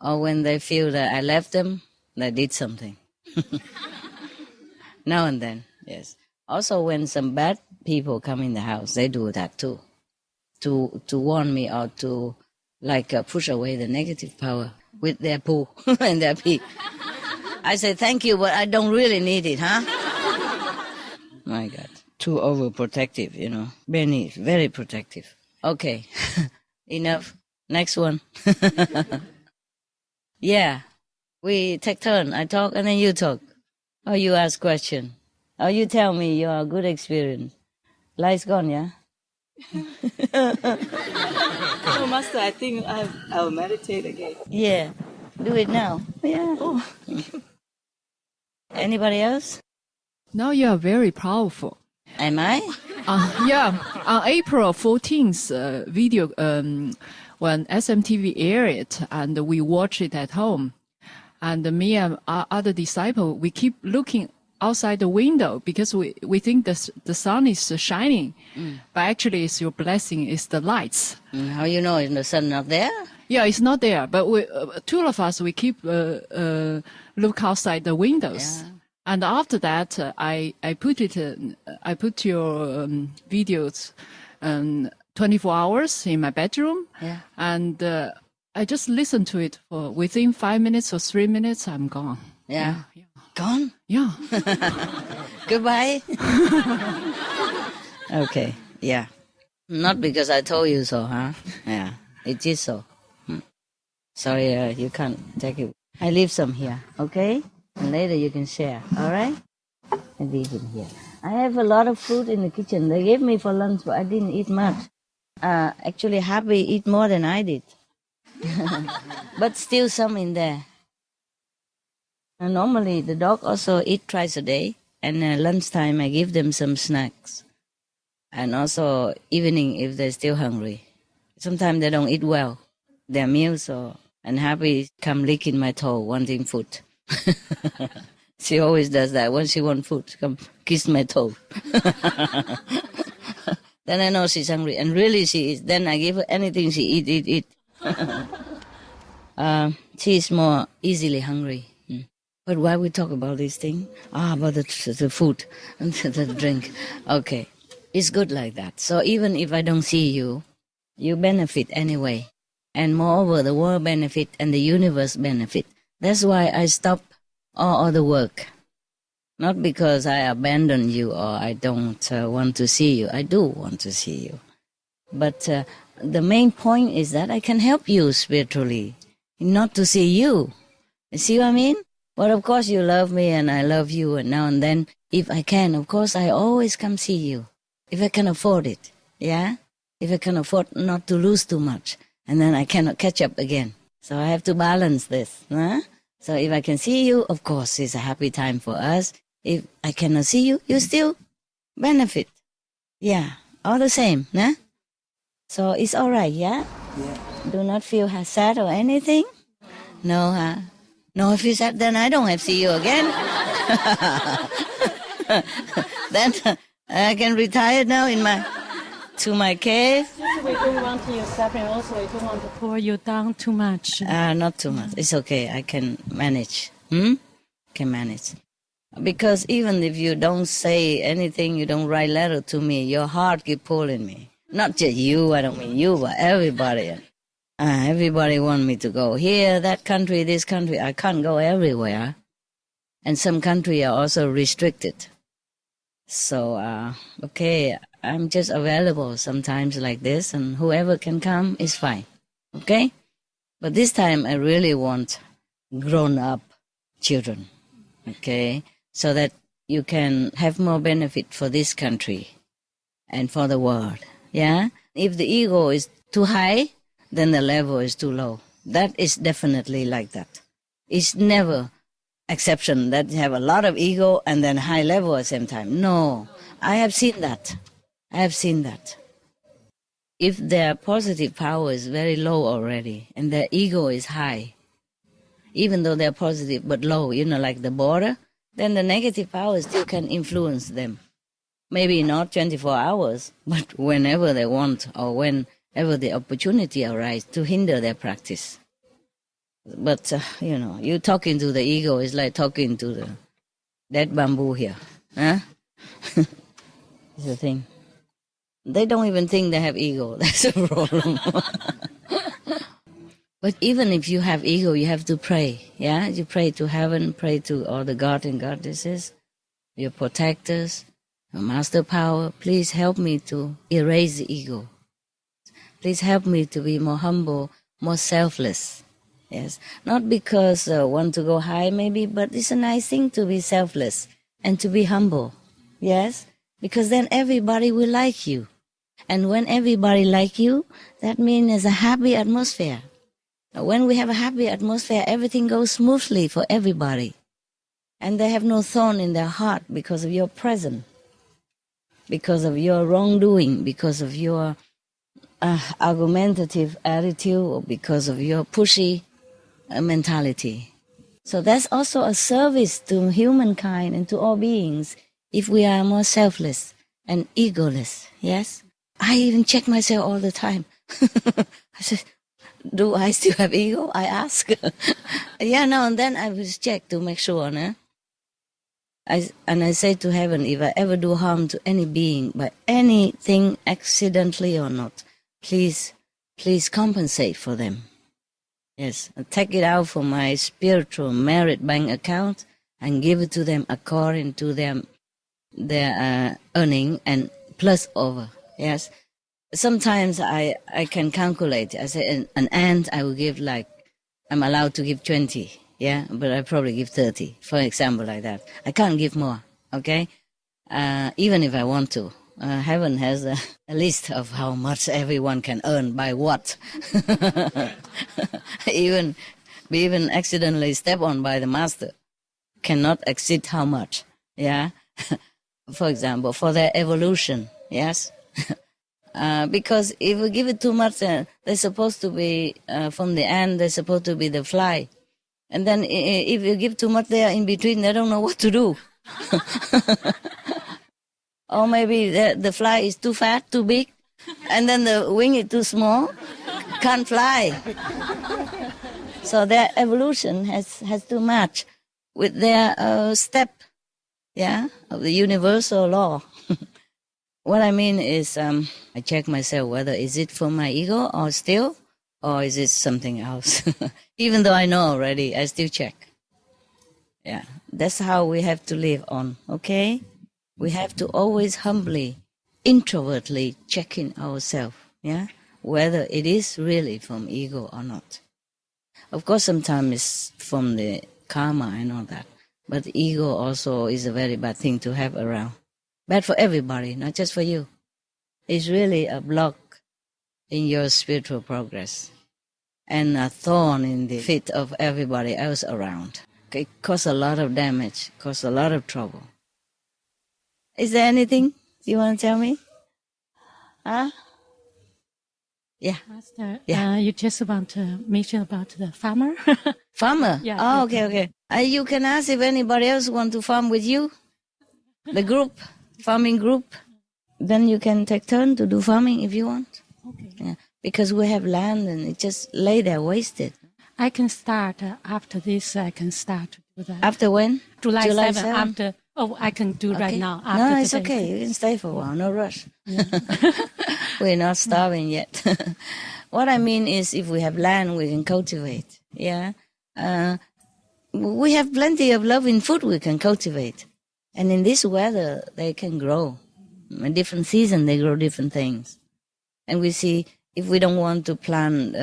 or when they feel that I left them, they did something. Now and then, yes. Also, when some bad people come in the house, they do that too. To warn me or to push away the negative power with their poo and their pee. I say, thank you, but I don't really need it, huh? My God. Too overprotective, Benny is very protective. Okay. Enough. Next one. Yeah. We take turn. I talk and then you talk. Or you ask question. Or you tell me your good experience. Light's gone, yeah? Oh, Master, I think I'll meditate again. Yeah. Do it now. Yeah. Oh. Anybody else? Now you are very powerful. Am I? Yeah. On April 14th video, when SMTV aired it, and we watch it at home. And me and our other disciple, we keep looking outside the window because we think the sun is shining. But actually it's your blessing, it's the lights. How you know the sun not there? Yeah, it's not there. But we, two of us, we keep look outside the windows. Yeah. And after that, I put your videos 24 hours in my bedroom. Yeah. And I just listened to it for within 5 minutes or 3 minutes, I'm gone. Yeah. Gone? Yeah. Goodbye. Okay. Yeah. Not because I told you so, huh? Yeah. It is so. Sorry, you can't take it. I leave some here, okay? And later you can share, all right? I leave it here. I have a lot of food in the kitchen. They gave me for lunch, but I didn't eat much. Actually, Happy eat more than I did. But still some in there. And normally the dog also eat twice a day, and lunchtime I give them some snacks. And also evening if they're still hungry. Sometimes they don't eat well, their meals, and Happy come licking my toe, wanting food. She always does that. When she wants food, come kiss my toe. Then I know she's hungry, and really she is. Then I give her anything she eat. She is more easily hungry. But why we talk about this thing? About the food and the drink. Okay, it's good like that. So even if I don't see you, you benefit anyway. And moreover, the world benefit and the universe benefit. That's why I stop all other work. Not because I abandon you or I don't want to see you. I do want to see you. But the main point is that I can help you spiritually, not to see you. You see what I mean? But of course you love me and I love you, and now and then, if I can, of course I always come see you. If I can afford it, yeah? If I can afford not to lose too much, and then I cannot catch up again. So I have to balance this, huh? So if I can see you, of course it's a happy time for us. If I cannot see you, you still benefit. Yeah, all the same, huh? So it's all right, yeah? Yeah. Do not feel sad or anything? No, huh? No, if you said, then I don't have to see you again. Then I can retire now in my to my cave. We don't want you suffering. Also, we don't want to pull you down too much. Not too much. It's okay. I can manage. Can manage. Because even if you don't say anything, you don't write letter to me, your heart keep pulling me. Not just you, I don't mean you, but everybody. Everybody want me to go here, that country, this country. I can't go everywhere. And some country are also restricted. So, okay, I'm just available sometimes like this, and whoever can come is fine. Okay? But this time I really want grown-up children. Okay? So that you can have more benefit for this country and for the world. Yeah? If the ego is too high, then the level is too low. That is definitely like that. It's never exception that you have a lot of ego and then high level at the same time. No, I have seen that. I have seen that. If their positive power is very low already and their ego is high, even though they're positive but low, like the border, then the negative power still can influence them. Maybe not 24 hours, but whenever they want or whenever the opportunity arises to hinder their practice. But, you talking to the ego is like talking to the dead bamboo here. Huh? It's the thing. They don't even think they have ego. That's a problem. But even if you have ego, you have to pray. Yeah? You pray to heaven, pray to all the God and goddesses, your protectors, your master power. Please help me to erase the ego. Please help me to be more humble, more selfless. Yes, not because I want to go high maybe, but it's a nice thing to be selfless and to be humble. Yes, because then everybody will like you. And when everybody like you, that means there's a happy atmosphere. When we have a happy atmosphere, everything goes smoothly for everybody. And they have no thorn in their heart because of your presence, because of your wrongdoing, because of your argumentative attitude, or because of your pushy mentality. So that's also a service to humankind and to all beings if we are more selfless and egoless. Yes? I even check myself all the time. I said, do I still have ego? I ask. Now and then I will check to make sure. No? I say to heaven, if I ever do harm to any being by anything accidentally or not, please compensate for them. Yes, take it out from my spiritual merit bank account and give it to them according to their earning and plus over. Yes, sometimes I can calculate. I say an ant I will give I'm allowed to give 20. Yeah, but I probably give 30, for example, like that. I can't give more. Okay, even if I want to. Heaven has a list of how much everyone can earn by what. even accidentally step on by the master cannot exceed how much. Yeah, for example, for their evolution. Yes, because if we give it too much, they're supposed to be from the ant. They're supposed to be the fly, and then if you give too much, they are in between. They don't know what to do. Or maybe the fly is too fat, too big, and then the wing is too small, can't fly. So their evolution has to match with their step, of the universal law. What I mean is I check myself whether is it for my ego or is it something else. Even though I know already, I still check. Yeah, that's how we have to live on, okay? We have to always humbly, introvertly check in ourselves, whether it is really from ego or not. Of course, sometimes it's from the karma and all that, but the ego also is a very bad thing to have around. Bad for everybody, not just for you. It's really a block in your spiritual progress and a thorn in the feet of everybody else around. It causes a lot of damage, causes a lot of trouble. Is there anything you want to tell me? Huh? Yeah. Master, you just want to mention about the farmer? Farmer? Yeah. Oh, okay. You can ask if anybody else want to farm with you. The group, farming group. then you can take turn to do farming if you want. Okay. Yeah, because we have land and it just lay there wasted. I can start after this. I can start to do that. After when? July 7th. After. Oh, I can do right now. After No, it's today. okay. You can stay for a while. No rush. We're not starving yet. What I mean is, if we have land, we can cultivate. Yeah. We have plenty of loving food we can cultivate. And in this weather, they can grow. In different season, they grow different things. And we see, if we don't want to plant,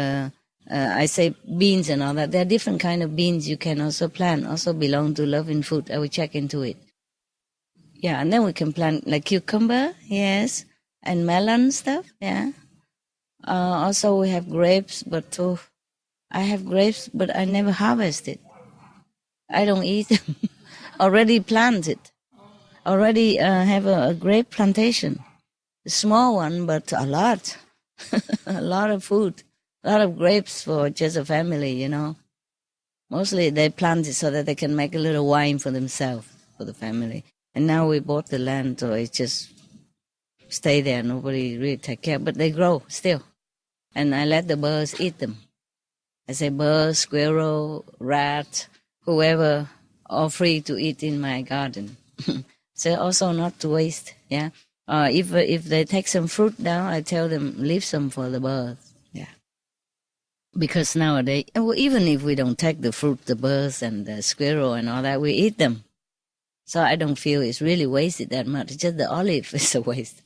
I say beans and all that, there are different kind of beans you can also plant, also belong to loving food. I will check into it. Yeah, and then we can plant like cucumber, yes, and melon stuff, yeah. Also we have grapes, but I have grapes, but I never harvest it. I don't eat them. Already planted. Already have a grape plantation. A small one, but a lot. A lot of food. A lot of grapes for just a family, you know. Mostly they plant it so that they can make a little wine for themselves, for the family. And now we bought the land, so it just stay there. Nobody really take care, but they grow still. And I let the birds eat them. I say birds, squirrel, rat, whoever, all free to eat in my garden. So also not to waste, yeah. If they take some fruit down, I tell them leave some for the birds, yeah. Because nowadays, even if we don't take the fruit, the birds and the squirrel and all that, we eat them. So I don't feel it's really wasted that much. Just the olive is a waste.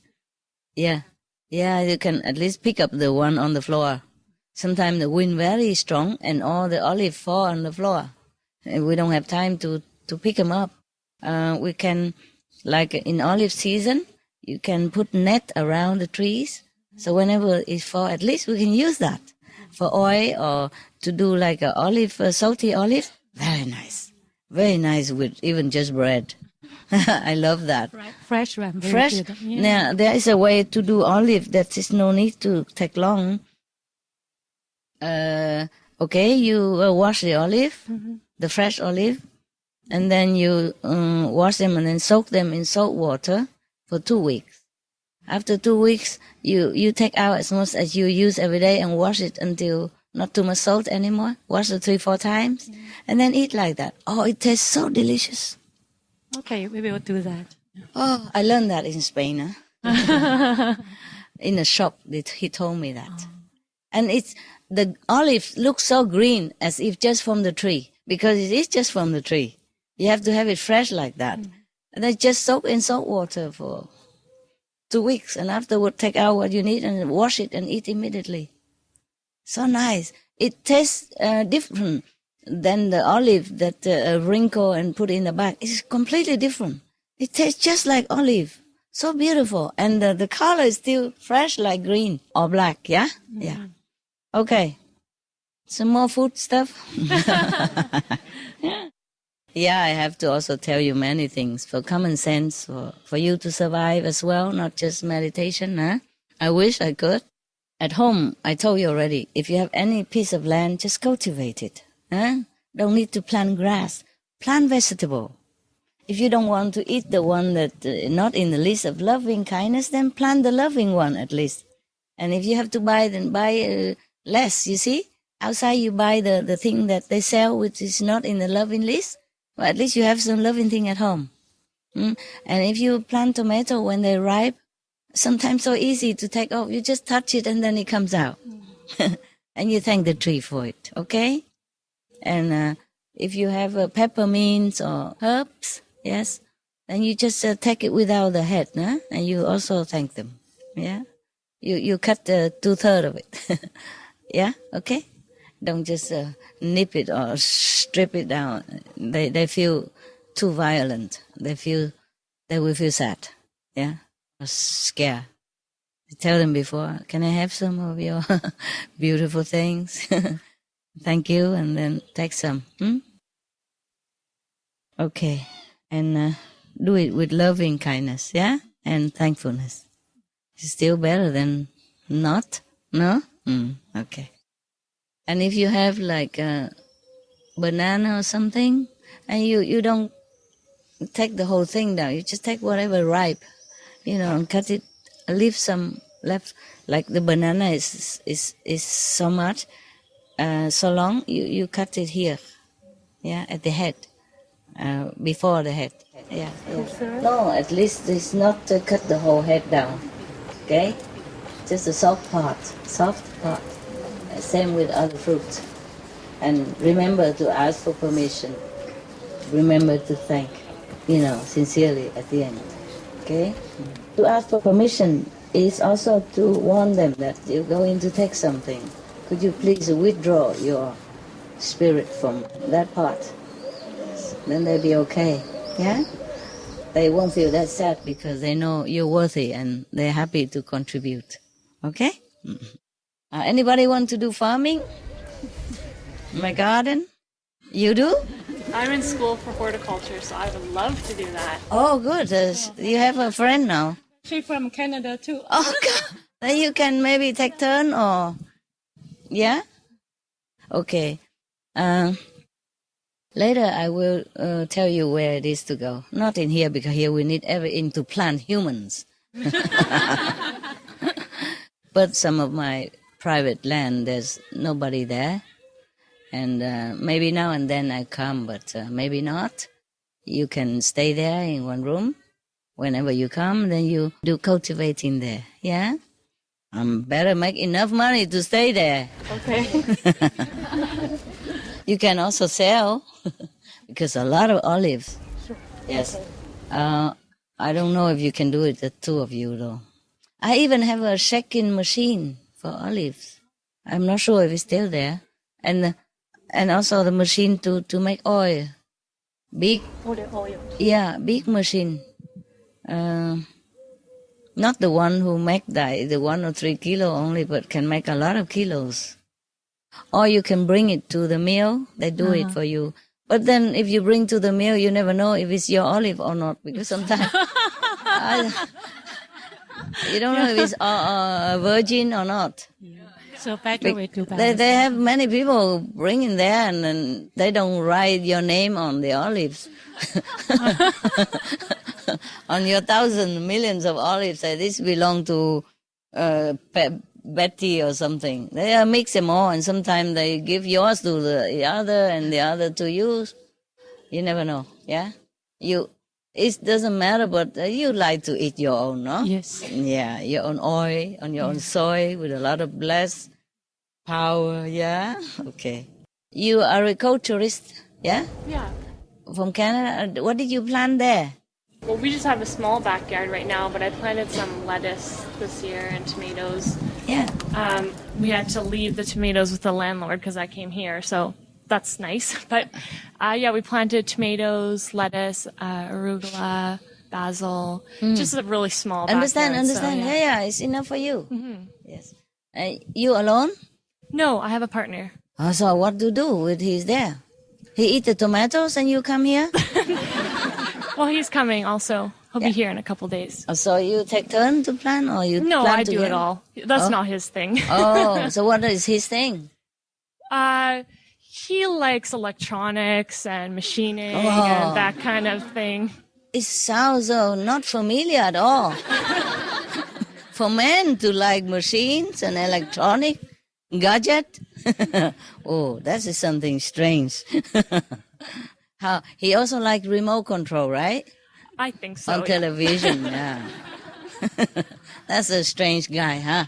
Yeah. Yeah, you can at least pick up the one on the floor. Sometimes the wind very strong and all the olive fall on the floor. And we don't have time to pick them up. We can, like in olive season, you can put net around the trees. So whenever it fall, at least we can use that for oil or to do like a olive, salty olive. Very nice. Very nice with even just bread. I love that. Right. Fresh one. Fresh. Good. Yeah. Now, there is a way to do olive that is no need to take long. Okay, you wash the olive, the fresh olive, and then you wash them and then soak them in salt water for 2 weeks. After 2 weeks, you take out as much as you use every day and wash it until not too much salt anymore. Wash it 3-4 times, and then eat like that. Oh, it tastes so delicious. Okay, we will do that. Oh, I learned that in Spain. Huh? In a shop, he told me that. And the olive looks so green as if just from the tree, because it is just from the tree. You have to have it fresh like that. And then just soak in salt water for 2 weeks, and afterward take out what you need and wash it and eat immediately. So nice. It tastes different than the olive that wrinkle and put in the bag. It's completely different. It tastes just like olive. So beautiful. And the color is still fresh like green or black, yeah? Mm-hmm. Yeah. Okay. Some more food stuff? Yeah, I have to also tell you many things for common sense, for you to survive as well, not just meditation. Huh? I wish I could. At home, I told you already, if you have any piece of land, just cultivate it. Huh? Don't need to plant grass. Plant vegetable. If you don't want to eat the one that not in the list of loving kindness, then plant the loving one at least. And if you have to buy, then buy less, you see? Outside you buy the thing that they sell which is not in the loving list. Well, at least you have some loving thing at home. And if you plant tomato when they're ripe, sometimes so easy to take off. You just touch it and then it comes out. And you thank the tree for it, okay? And if you have peppermints or herbs, yes, then you just take it without the head, huh? And you also thank them, yeah? You cut 2/3 of it, yeah, okay? Don't just nip it or strip it down. They feel too violent. They will feel sad, yeah, or scared. I tell them before, can I have some of your beautiful things? Thank you, and then take some. Okay, and do it with loving kindness, yeah, and thankfulness. It's still better than not, no? Okay. And if you have like a banana or something, and you don't take the whole thing down, you just take whatever ripe, and cut it leave some left, like the banana is so much, so long. You cut it here, yeah, at the head, before the head. Yeah. No, at least it's not to cut the whole head down. Okay, just the soft part. Same with other fruits. And remember to ask for permission. Remember to thank, sincerely at the end. Okay? To ask for permission is also to warn them that you're going to take something. Could you please withdraw your spirit from that part? Then they'll be okay. Yeah? They won't feel that sad because they know you're worthy and they're happy to contribute. Okay? Anybody want to do farming? My garden? You do? I'm in school for horticulture, so I would love to do that. Oh, good. You have a friend now. She's from Canada too. Oh, God. Then you can maybe take turn or... Yeah? Okay. Later I will tell you where it is to go. Not in here, because here we need everything to plant humans. But some of my private land, there's nobody there. And maybe now and then I come, but maybe not. You can stay there in one room. Whenever you come, then you do cultivating there. Yeah? Better make enough money to stay there. Okay. You can also sell, because a lot of olives. Sure. Yes. Okay. I don't know if you can do it, the two of you, though. I even have a shaking machine for olives. I'm not sure if it's still there. And also the machine to make oil. Big. Oil. Yeah, big machine. Not the one who make the 1 or 3 kilo only, but can make a lot of kilos. Or you can bring it to the mill. They do it for you. But then if you bring to the mill, you never know if it's your olive or not, because sometimes you don't know if it's virgin or not. Yeah. So better way to balance. They have many people bring in there, and then they don't write your name on the olives. On your millions of olives, this belong to Betty or something. They mix them all, and sometimes they give yours to the other and the other to you. You never know, yeah? It doesn't matter, but you like to eat your own, no? Yes. Yeah, your own oil, on your own soil with a lot of blessed power, yeah? Okay. You are a agriculturist, yeah? Yeah. From Canada. What did you plant there? Well, we just have a small backyard right now, but I planted some lettuce this year and tomatoes. Yeah. We had to leave the tomatoes with the landlord because I came here, so that's nice. But we planted tomatoes, lettuce, arugula, basil, just a really small backyard. Understand. So, yeah, it's enough for you. Mm-hmm. Yes. You alone? No, I have a partner. Oh, so what do you do with he's there? He eat the tomatoes and you come here? Well, he's coming also. He'll be here in a couple days. So you take turn to plant, or you No, plant I do it all. That's not his thing. Oh, so what is his thing? He likes electronics and machining and that kind of thing. It sounds not familiar at all. For men to like machines and electronic gadget? Oh, that is something strange. How he also like remote control, right? I think so. On television, yeah. That's a strange guy, huh?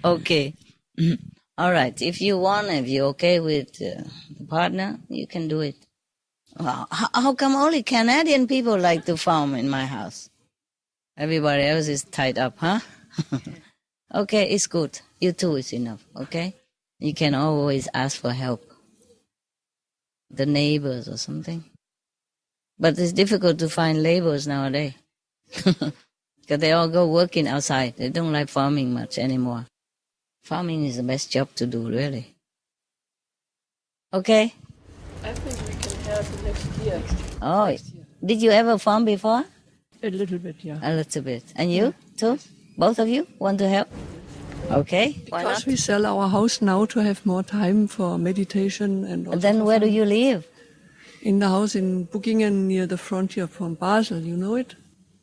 Okay. All right. If you're okay with the partner, you can do it. Well, how come only Canadian people like to farm in my house? Everybody else is tied up, huh? Okay, it's good. You two is enough, okay? You can always ask for help. The neighbors or something. But it's difficult to find laborers nowadays. Because they all go working outside. They don't like farming much anymore. Farming is the best job to do, really. Okay? I think we can have the next year. Oh, did you ever farm before? A little bit, yeah. A little bit. And you, too? Both of you want to help? Okay. Why Because not? we sell our house now to have more time for meditation and also Then for where do fun. you live? In the house in Buckingen near the frontier from Basel, you know it?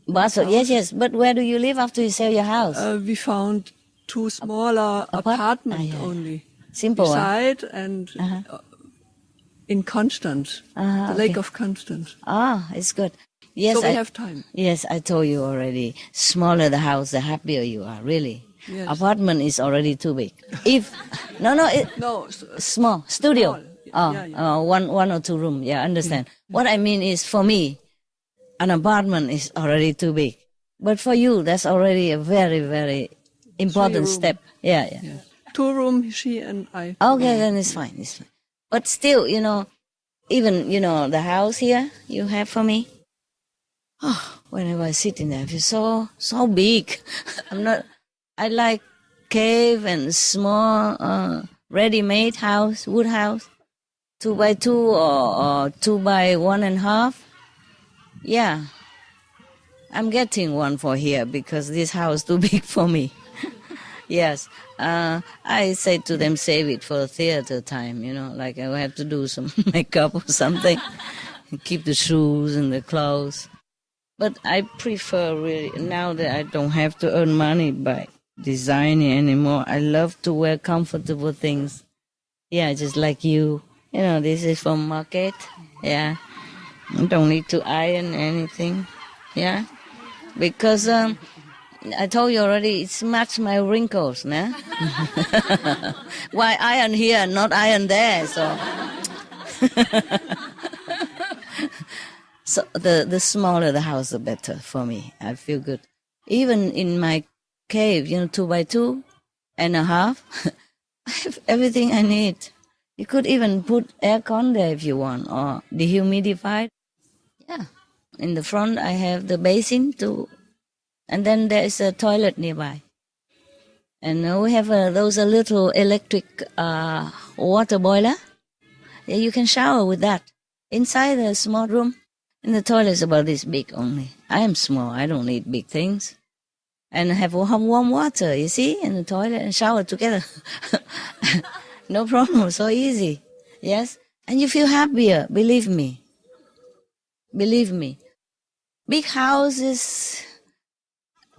Basel, yes. But where do you live after you sell your house? We found two smaller apartments only. Simple one. Beside and in Constance, the Lake of Constance. Ah, it's good. Yes, so we have time. Yes, I told you already. Smaller the house, the happier you are. Really. Yes. Apartment is already too big. If small studio. Small. One or two room. Yeah, understand. What I mean is, for me, an apartment is already too big. But for you, that's already a very, very important step. Yeah. 2 room, she and I. Okay, then it's fine. But still, even the house here you have for me. Oh, whenever I sit in there, I feel so big. I like cave and small ready-made house, wood house, 2x2 or 2x1.5. Yeah, I'm getting one for here because this house too big for me. Yes, I say to them, save it for theater time. Like I have to do some makeup or something, keep the shoes and the clothes. But I prefer really, now that I don't have to earn money by designing anymore, I love to wear comfortable things. Yeah, just like you. This is from market. Yeah. I don't need to iron anything. Yeah. Because I told you already, it's matched my wrinkles, nah? Why iron here, not iron there, so... So the smaller the house, the better for me. I feel good. Even in my cave, 2x2.5, I have everything I need. You could even put aircon there if you want, or dehumidified. Yeah. In the front, I have the basin too, and then there is a toilet nearby. And we have those little electric water boiler. Yeah, you can shower with that inside a small room. And the toilet is about this big only. I am small. I don't need big things. And have warm water, you see, in the toilet and shower together. No problem. So easy. Yes? And you feel happier. Believe me. Big houses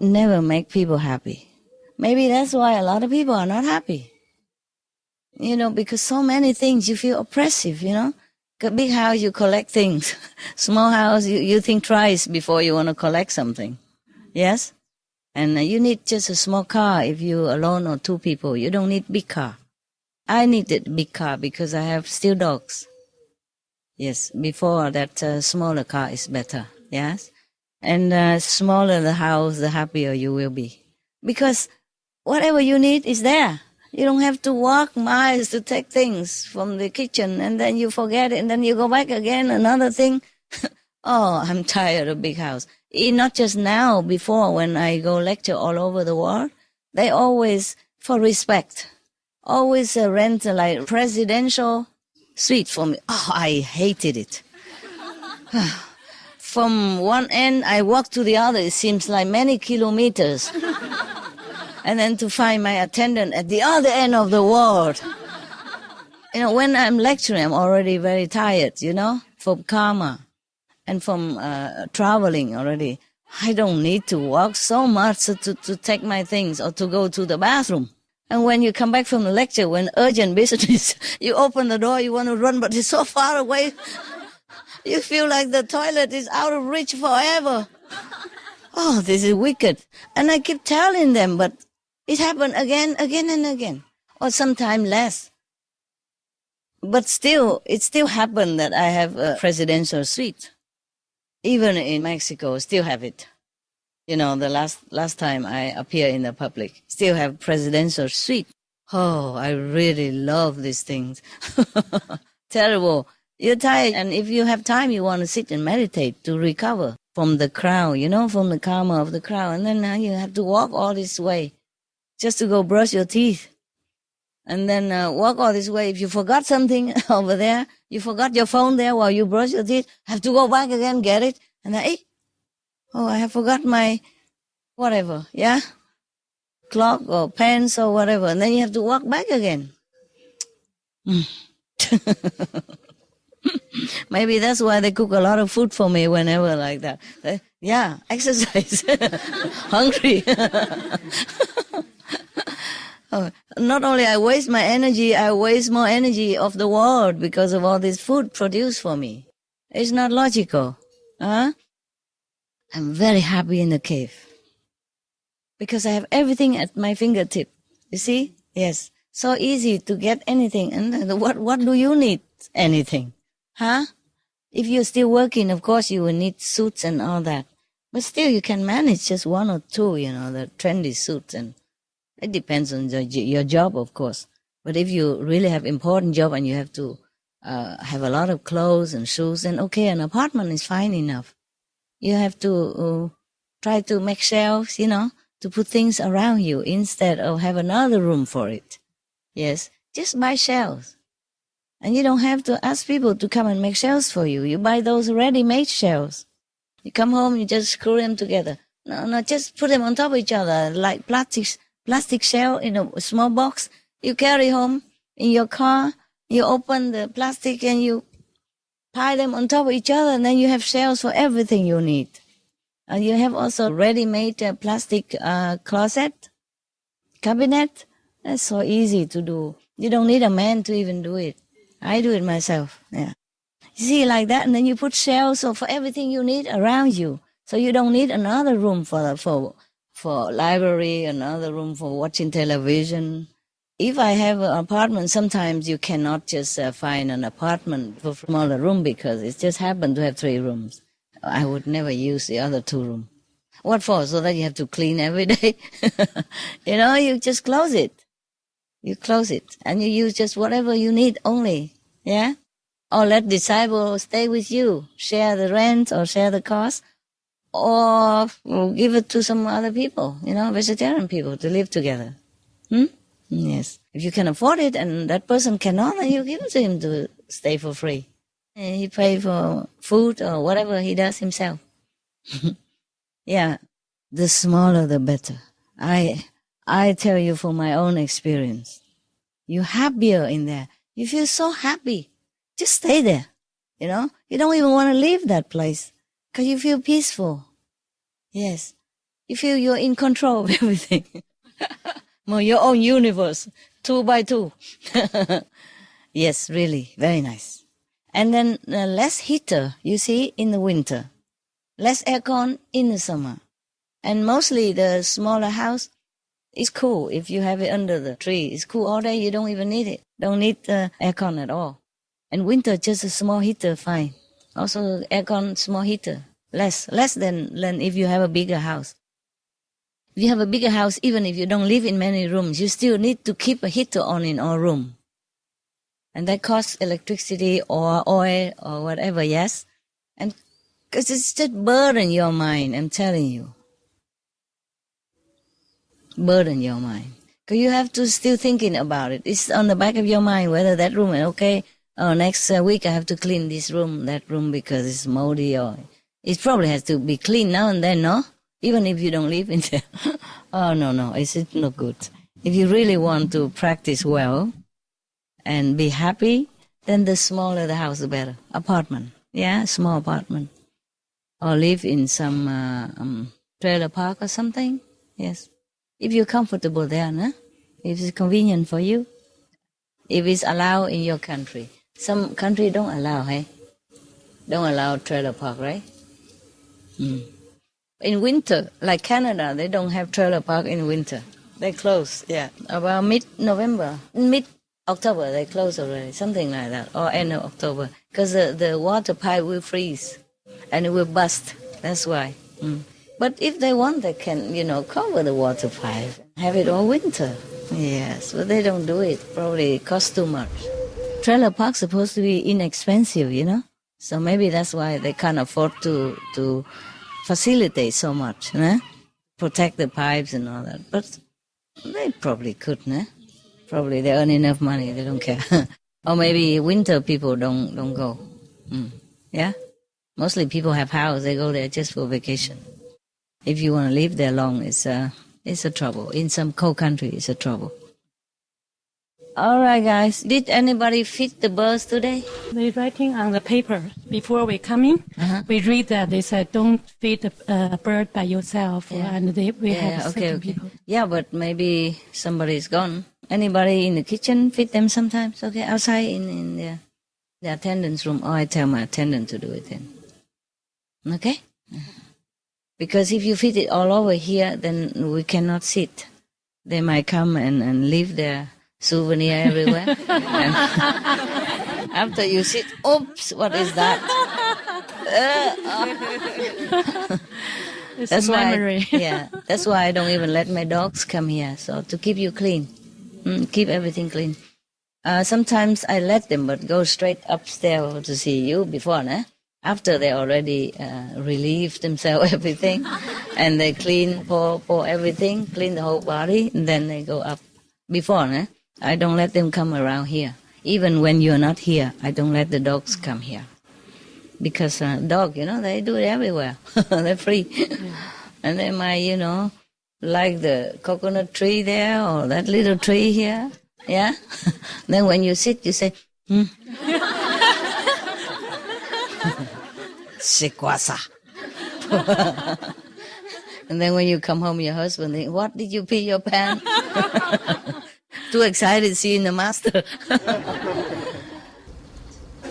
never make people happy. Maybe that's why a lot of people are not happy. Because so many things you feel oppressive, Big house, you collect things. Small house, you think twice before you want to collect something. Yes? And you need just a small car if you're alone or 2 people. You don't need big car. I needed big car because I have still dogs. Yes, before that smaller car is better. Yes? And smaller the house, the happier you will be. Because whatever you need is there. You don't have to walk miles to take things from the kitchen, and then you forget it, and then you go back again, another thing. Oh, I'm tired of big house. Not just now, before when I go lecture all over the world, they always, for respect, always rent like presidential suite for me. Oh, I hated it. From one end, I walk to the other, it seems like many kilometers. And then to find my attendant at the other end of the world. When I'm lecturing, I'm already very tired, from karma and from traveling already. I don't need to walk so much to take my things or to go to the bathroom. And when you come back from the lecture, when urgent business, you open the door, you want to run, but it's so far away. You feel like the toilet is out of reach forever. Oh, this is wicked. And I keep telling them, but it happened again and again, or sometimes less. But still, it still happened that I have a presidential suite. Even in Mexico, still have it. The last time I appear in the public, still have presidential suite. Oh, I really love these things. Terrible. You're tired, and if you have time, you want to sit and meditate to recover from the crowd, from the karma of the crowd. And then now you have to walk all this way just to go brush your teeth. And then walk all this way. If you forgot something over there, you forgot your phone there while you brush your teeth, have to go back again, get it. And then, I have forgot my whatever, yeah? Clock or pens or whatever. And then you have to walk back again. Maybe that's why they cook a lot of food for me whenever like that. Yeah, exercise. Hungry. Oh, not only I waste my energy, I waste more energy of the world because of all this food produced for me. It's not logical. Huh? I'm very happy in the cave because I have everything at my fingertip. You see? Yes. So easy to get anything. And what do you need? Anything. Huh? If you're still working, of course you will need suits and all that. But still you can manage just one or two, the trendy suits. And it depends on your job, of course. But if you really have important job and you have to have a lot of clothes and shoes, then okay, an apartment is fine enough. You have to try to make shelves, to put things around you instead of have another room for it. Yes, just buy shelves. And you don't have to ask people to come and make shelves for you. You buy those ready-made shelves. You come home, you just screw them together. No, just put them on top of each other like plastic shell in a small box. You carry home in your car. You open the plastic and you pile them on top of each other, and then you have shelves for everything you need. And you have also ready-made plastic closet, cabinet. That's so easy to do. You don't need a man to even do it. I do it myself. Yeah. You see, like that, and then you put shelves for everything you need around you. So you don't need another room for library, another room for watching television. If I have an apartment, sometimes you cannot just find an apartment for a smaller room because it just happened to have 3 rooms. I would never use the other 2 rooms. What for? So that you have to clean every day? You just close it. You close it and you use just whatever you need only. Yeah? Or let disciples stay with you, share the rent or share the cost, or give it to some other people, vegetarian people to live together. Yes. If you can afford it and that person cannot, then you give it to him to stay for free. And he pay for food or whatever he does himself. Yeah. The smaller the better. I tell you from my own experience. You're happier in there. You feel so happy. Just stay there. You don't even want to leave that place because you feel peaceful. Yes. You feel you're in control of everything. Your own universe, 2 by 2. Yes, really, very nice. And then less heater, you see, in the winter. Less aircon in the summer. And mostly the smaller house is cool. If you have it under the tree, it's cool all day. You don't even need it. Don't need aircon at all. And winter, just a small heater, fine. Also, aircon, small heater. Less than if you have a bigger house. If you have a bigger house, even if you don't live in many rooms, you still need to keep a heater on in all rooms. And that costs electricity or oil or whatever, yes? And because it's just burden your mind, I'm telling you. Burden your mind. Because you have to still thinking about it. It's on the back of your mind whether that room is okay. Oh, next week I have to clean this room, that room because it's moldy or it probably has to be cleaned now and then, no? Even if you don't live in there. Oh, no, it's no good. If you really want to practice well and be happy, then the smaller the house, the better. Apartment. Yeah, small apartment. Or live in some trailer park or something. Yes. If you're comfortable there, no? If it's convenient for you. If it's allowed in your country. Some country don't allow, hey? Don't allow trailer park, right? In winter, like Canada, they don't have trailer park in winter. They close, yeah. About mid-November, mid-October, they close already, something like that, or end of October. Because the water pipe will freeze and it will bust. That's why. But if they want, they can, cover the water pipe, have it all winter. Yes, but they don't do it. Probably it costs too much. Trailer park's supposed to be inexpensive, So maybe that's why they can't afford to facilitate so much, né? Protect the pipes and all that. But they probably could, né? Probably they earn enough money, they don't care. Or maybe winter people don't go. Yeah? Mostly people have house, they go there just for vacation. If you want to live there long, it's a trouble. In some cold country, it's a trouble. All right, guys. Did anybody feed the birds today? They're writing on the paper before we come in. We read that they said don't feed the bird by yourself, and we have certain people. Yeah, but maybe somebody's gone. Anybody in the kitchen feed them sometimes? Okay, outside in the attendance room. I tell my attendant to do it then. Okay? Because if you feed it all over here, then we cannot sit. They might come and leave their souvenir everywhere. And after you sit, oops, what is that? It's that's a why memory. That's why I don't even let my dogs come here. So to keep you clean, keep everything clean. Sometimes I let them, but go straight upstairs to see you before, after they already relieved themselves everything, and they pour everything, clean the whole body, and then they go up. Before, I don't let them come around here. Even when you're not here, I don't let the dogs come here. Because dog, they do it everywhere. They're free. And they might, like the coconut tree there or that little tree here. Yeah? Then when you sit, you say, Sequasa. And then when you come home, your husband thinks, what, did you pee your pants? Too excited seeing the master.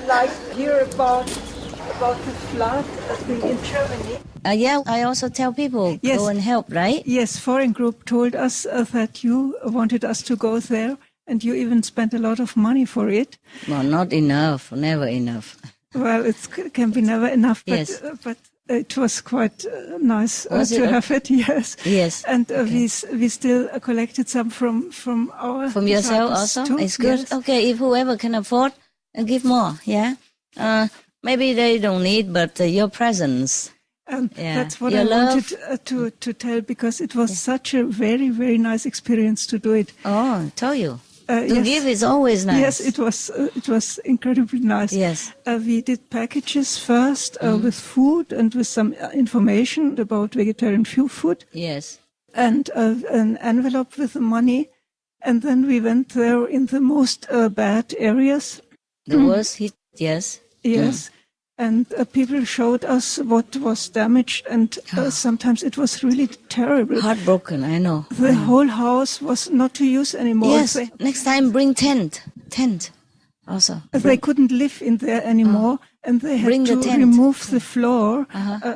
Like hear about the flood in Germany. I also tell people, go and help, right? Yes, Foreign Group told us that you wanted us to go there, and you even spent a lot of money for it. Well, not enough, never enough. Well, it can be never enough, but, Yes. But it was quite nice Was have it, yes. Yes. And we still collected some from our From yourself disciples also? too. It's good. Yes. Okay, if whoever can afford, give more, yeah? Maybe they don't need, but your presence. That's what Your I love. wanted to tell, because it was such a very, very nice experience to do it. Oh, I tell you. To Yes. give is always nice. Yes, it was incredibly nice. Yes. We did packages first with food and with some information about vegetarian food. Yes. And an envelope with the money. And then we went there in the most bad areas. The worst hit, yes. Yes. And people showed us what was damaged, and sometimes it was really terrible. Heartbroken, I know. The whole house was not to use anymore. Yes, next time bring tent also. They couldn't live in there anymore, and they had Bring the to tent. remove the floor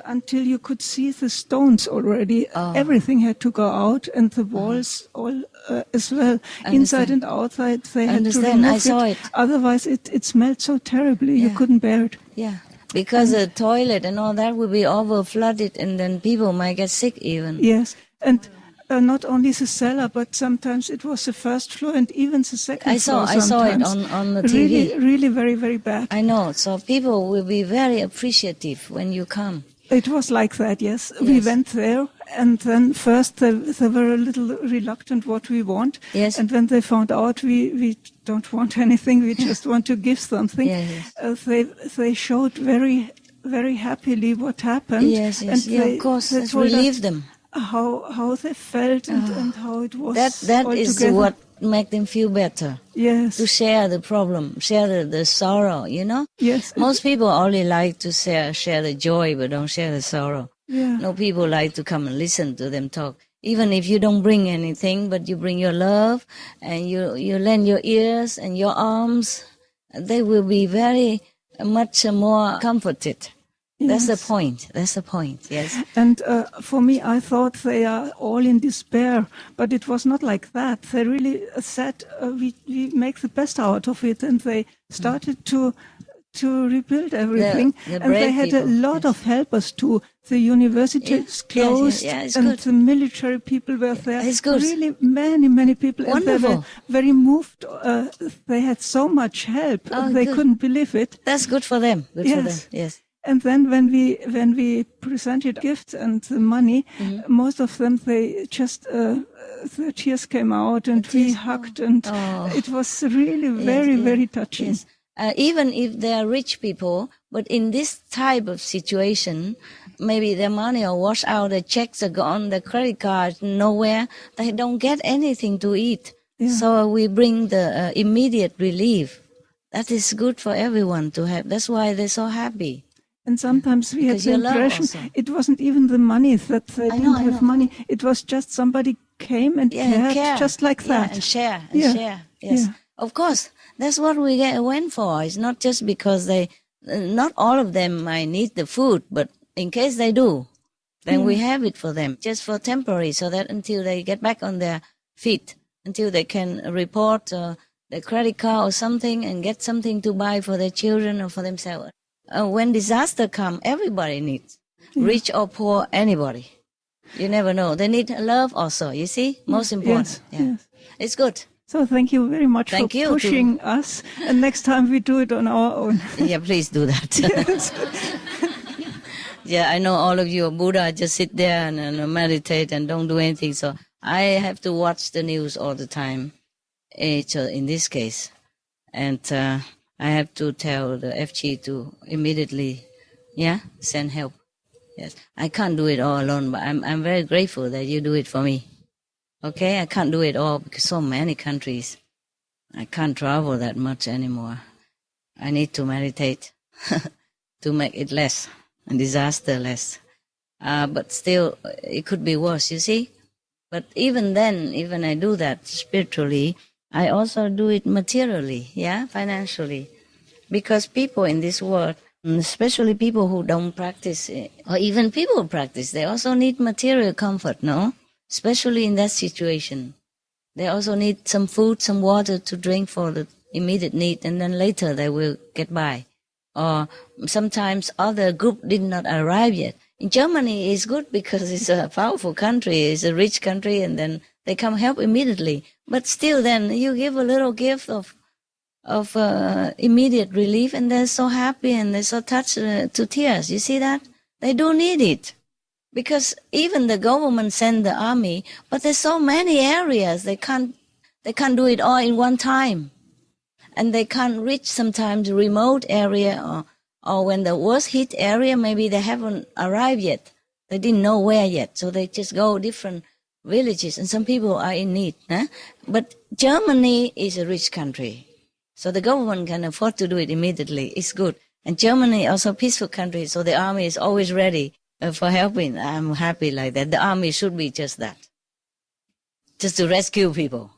until you could see the stones already. Everything had to go out, and the walls all as well, inside and outside. They had to remove I saw it. Otherwise, it smelled so terribly you couldn't bear it. Yeah, because the toilet and all that will be over flooded, and then people might get sick even. Yes, and not only the cellar, but sometimes it was the first floor and even the second floor. I saw it on the TV. Really very, very bad. I know. So people will be very appreciative when you come. It was like that, yes. We went there, and then first they were a little reluctant what we want. Yes. And when they found out we don't want anything, we just want to give something, they showed very, very happily what happened. Yes, And of course, they it told us relieved them. How they felt and how it was. That is together. what make them feel better. Yes. To share the problem, share the sorrow, Yes. Most people only like to share the joy, but don't share the sorrow. Yeah. No people like to come and listen to them talk. Even if you don't bring anything, but you bring your love and you lend your ears and your arms, they will be very much more comforted. Yes. That's the point, yes. And for me, I thought they are all in despair, but it was not like that. They really said, we make the best out of it, and they started to rebuild everything. The and they had people, a lot of helpers too. The universities closed, it's and good. the military people were there. It's good. Really many people. Wonderful. And they were very moved. They had so much help. They good. couldn't believe it. That's good for them. Good for them, Yes. yes. And then when we presented gifts and the money, most of them, they just, the tears came out, and we hugged, and it was really very touching. Yes. Even if they are rich people, but in this type of situation, maybe their money are washed out, the checks are gone, the credit card nowhere, they don't get anything to eat. Yeah. So we bring the immediate relief. That is good for everyone to have. That's why they're so happy. And sometimes we had Because the you love impression also. it wasn't even the money that they I know, didn't have money. It was just somebody came and Yeah, cared just like that. Yeah, and share, Yeah. share. Yes, Yeah. of course. That's what we went for. It's not just because not all of them might need the food, but in case they do, then we have it for them, just for temporary, so that until they get back on their feet, until they can report their credit card or something and get something to buy for their children or for themselves. When disaster come, everybody needs, rich or poor, anybody. You never know. They need love also, you see? Most important. Yes, yes. It's good. So thank you very much Thank for you pushing us. And next time we do it on our own. Yeah, please do that. Yes. Yeah, I know all of you are Buddha, just sit there and meditate and don't do anything. So I have to watch the news all the time, in this case. And I have to tell the FG to immediately, send help. Yes, I can't do it all alone, but I'm very grateful that you do it for me. Okay, I can't do it all because so many countries. I can't travel that much anymore. I need to meditate to make it less and disaster less. But still, it could be worse, you see. But even then, even I do that spiritually, I also do it materially, financially. Because people in this world, especially people who don't practice, or even people who practice, they also need material comfort, no? Especially in that situation. They also need some food, some water to drink for the immediate need, and then later they will get by. Or sometimes other group did not arrive yet. In Germany, it's good because it's a powerful country, it's a rich country, and then they come help immediately. But still then, you give a little gift of immediate relief, and they're so happy and they're so touched to tears. You see that? They do need it. Because even the government send the army, but there's so many areas, they can't do it all in one time. And they can't reach sometimes remote area or when the worst hit area, maybe they haven't arrived yet. They didn't know where yet. So they just go different villages, and some people are in need. But Germany is a rich country. So the government can afford to do it immediately. It's good. And Germany also a peaceful country, so the army is always ready for helping. I'm happy like that. The army should be just that. Just to rescue people.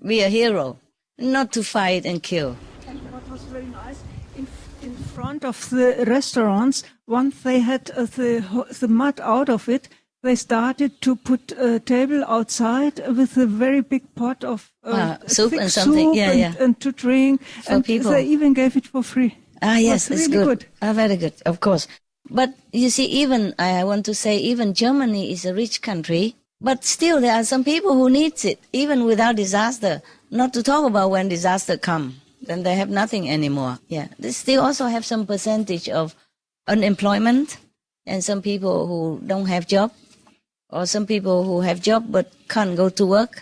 Be a hero. Not to fight and kill. And what was very nice, in front of the restaurants, once they had the mud out of it, they started to put a table outside with a very big pot of soup thick and something, soup and to drink. And people. They even gave it for free. Yes, it's really good. Very good, of course. But you see, even, I want to say, even Germany is a rich country, but still there are some people who needs it, even without disaster. Not to talk about when disaster come, then they have nothing anymore. Yeah, they still also have some percentage of unemployment, and some people who don't have job, or some people who have job but can't go to work,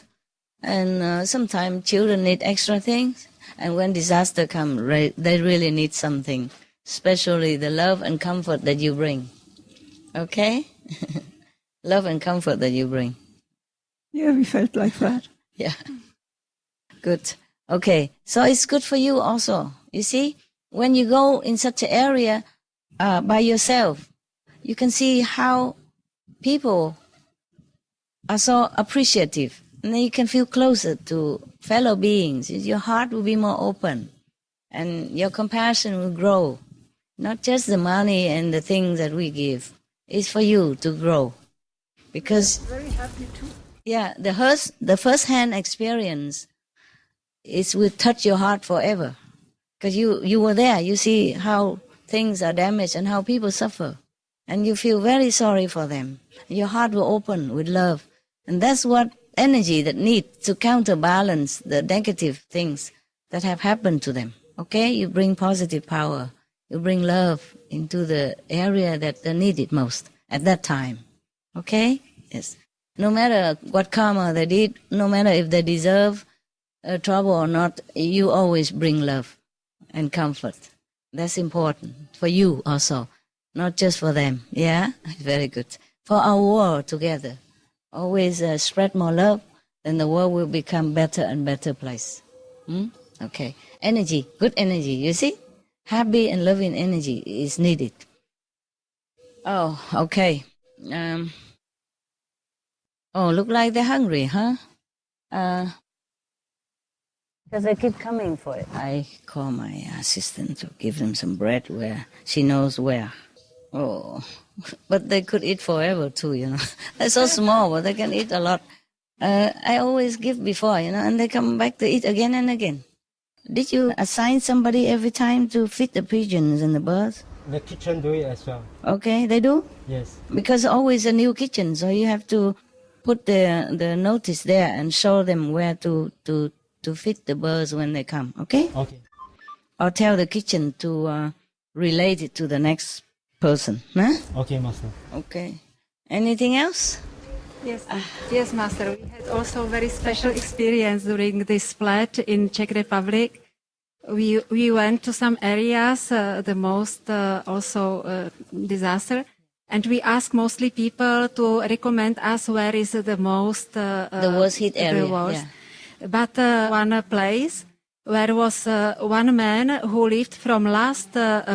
and sometimes children need extra things. And when disaster come, they really need something, especially the love and comfort that you bring. Okay? Love and comfort that you bring. Yeah, we felt like that. Yeah. Good. Okay. So it's good for you also. You see, when you go in such an area by yourself, you can see how people are so appreciative. And then you can feel closer to fellow beings. Your heart will be more open. And your compassion will grow. Not just the money and the things that we give. It's for you to grow. Because very happy too. Yeah, the first-hand experience will touch your heart forever. Because you were there. You see how things are damaged and how people suffer. And you feel very sorry for them. Your heart will open with love. And that's what energy that needs to counterbalance the negative things that have happened to them. Okay? You bring positive power. You bring love into the area that they need it most at that time. Okay? Yes. No matter what karma they did, no matter if they deserve trouble or not, you always bring love and comfort. That's important for you also, not just for them. Yeah? Very good. For our world together. Always spread more love, then the world will become better and better place. Okay. Energy, good energy, you see? Happy and loving energy is needed. Oh, okay. Look like they're hungry, huh? Because they keep coming for it. I call my assistant to give them some bread where she knows where. Oh, but they could eat forever too, you know. They're so small, but they can eat a lot. I always give before, you know, and they come back to eat again and again. Did you assign somebody every time to feed the pigeons and the birds? The kitchen do it as well. Okay, they do? Yes. Because always a new kitchen, so you have to put the notice there and show them where to feed the birds when they come, okay? Okay. Or tell the kitchen to relate it to the next person, huh? Okay, Master. Okay. Anything else? Yes, yes, Master. We had also very special experience during this flood in Czech Republic. We went to some areas, the most also disaster, and we asked mostly people to recommend us where is the most the worst hit area. The worst. Yeah. But one place where was one man who lived from last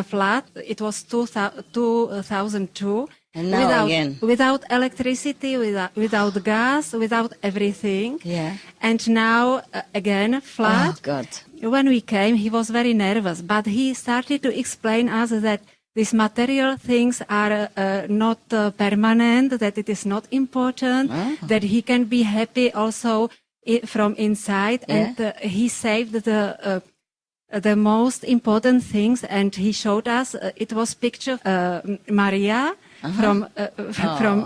flood. It was 2002. And now without electricity, without gas, without everything. Yeah. And now again flood. Oh God. When we came, he was very nervous, but he started to explain us that these material things are not permanent, that it is not important, that he can be happy also from inside, and he saved the most important things, and he showed us. It was picture Maria. From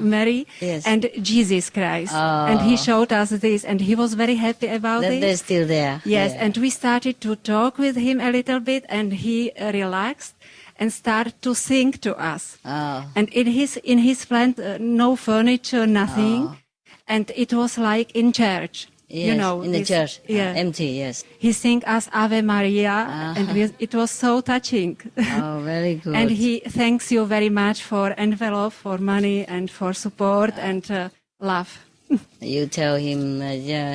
Mary and Jesus Christ. And he showed us this, and he was very happy about it. They're still there. Yes, and we started to talk with him a little bit, and he relaxed and started to sing to us. And in his plant, no furniture, nothing. And it was like in church. Yes, you know, in the church, empty, yes. He sang us Ave Maria, and it was so touching. Oh, very good. And he thanks you very much for envelope, for money, and for support and love. You tell him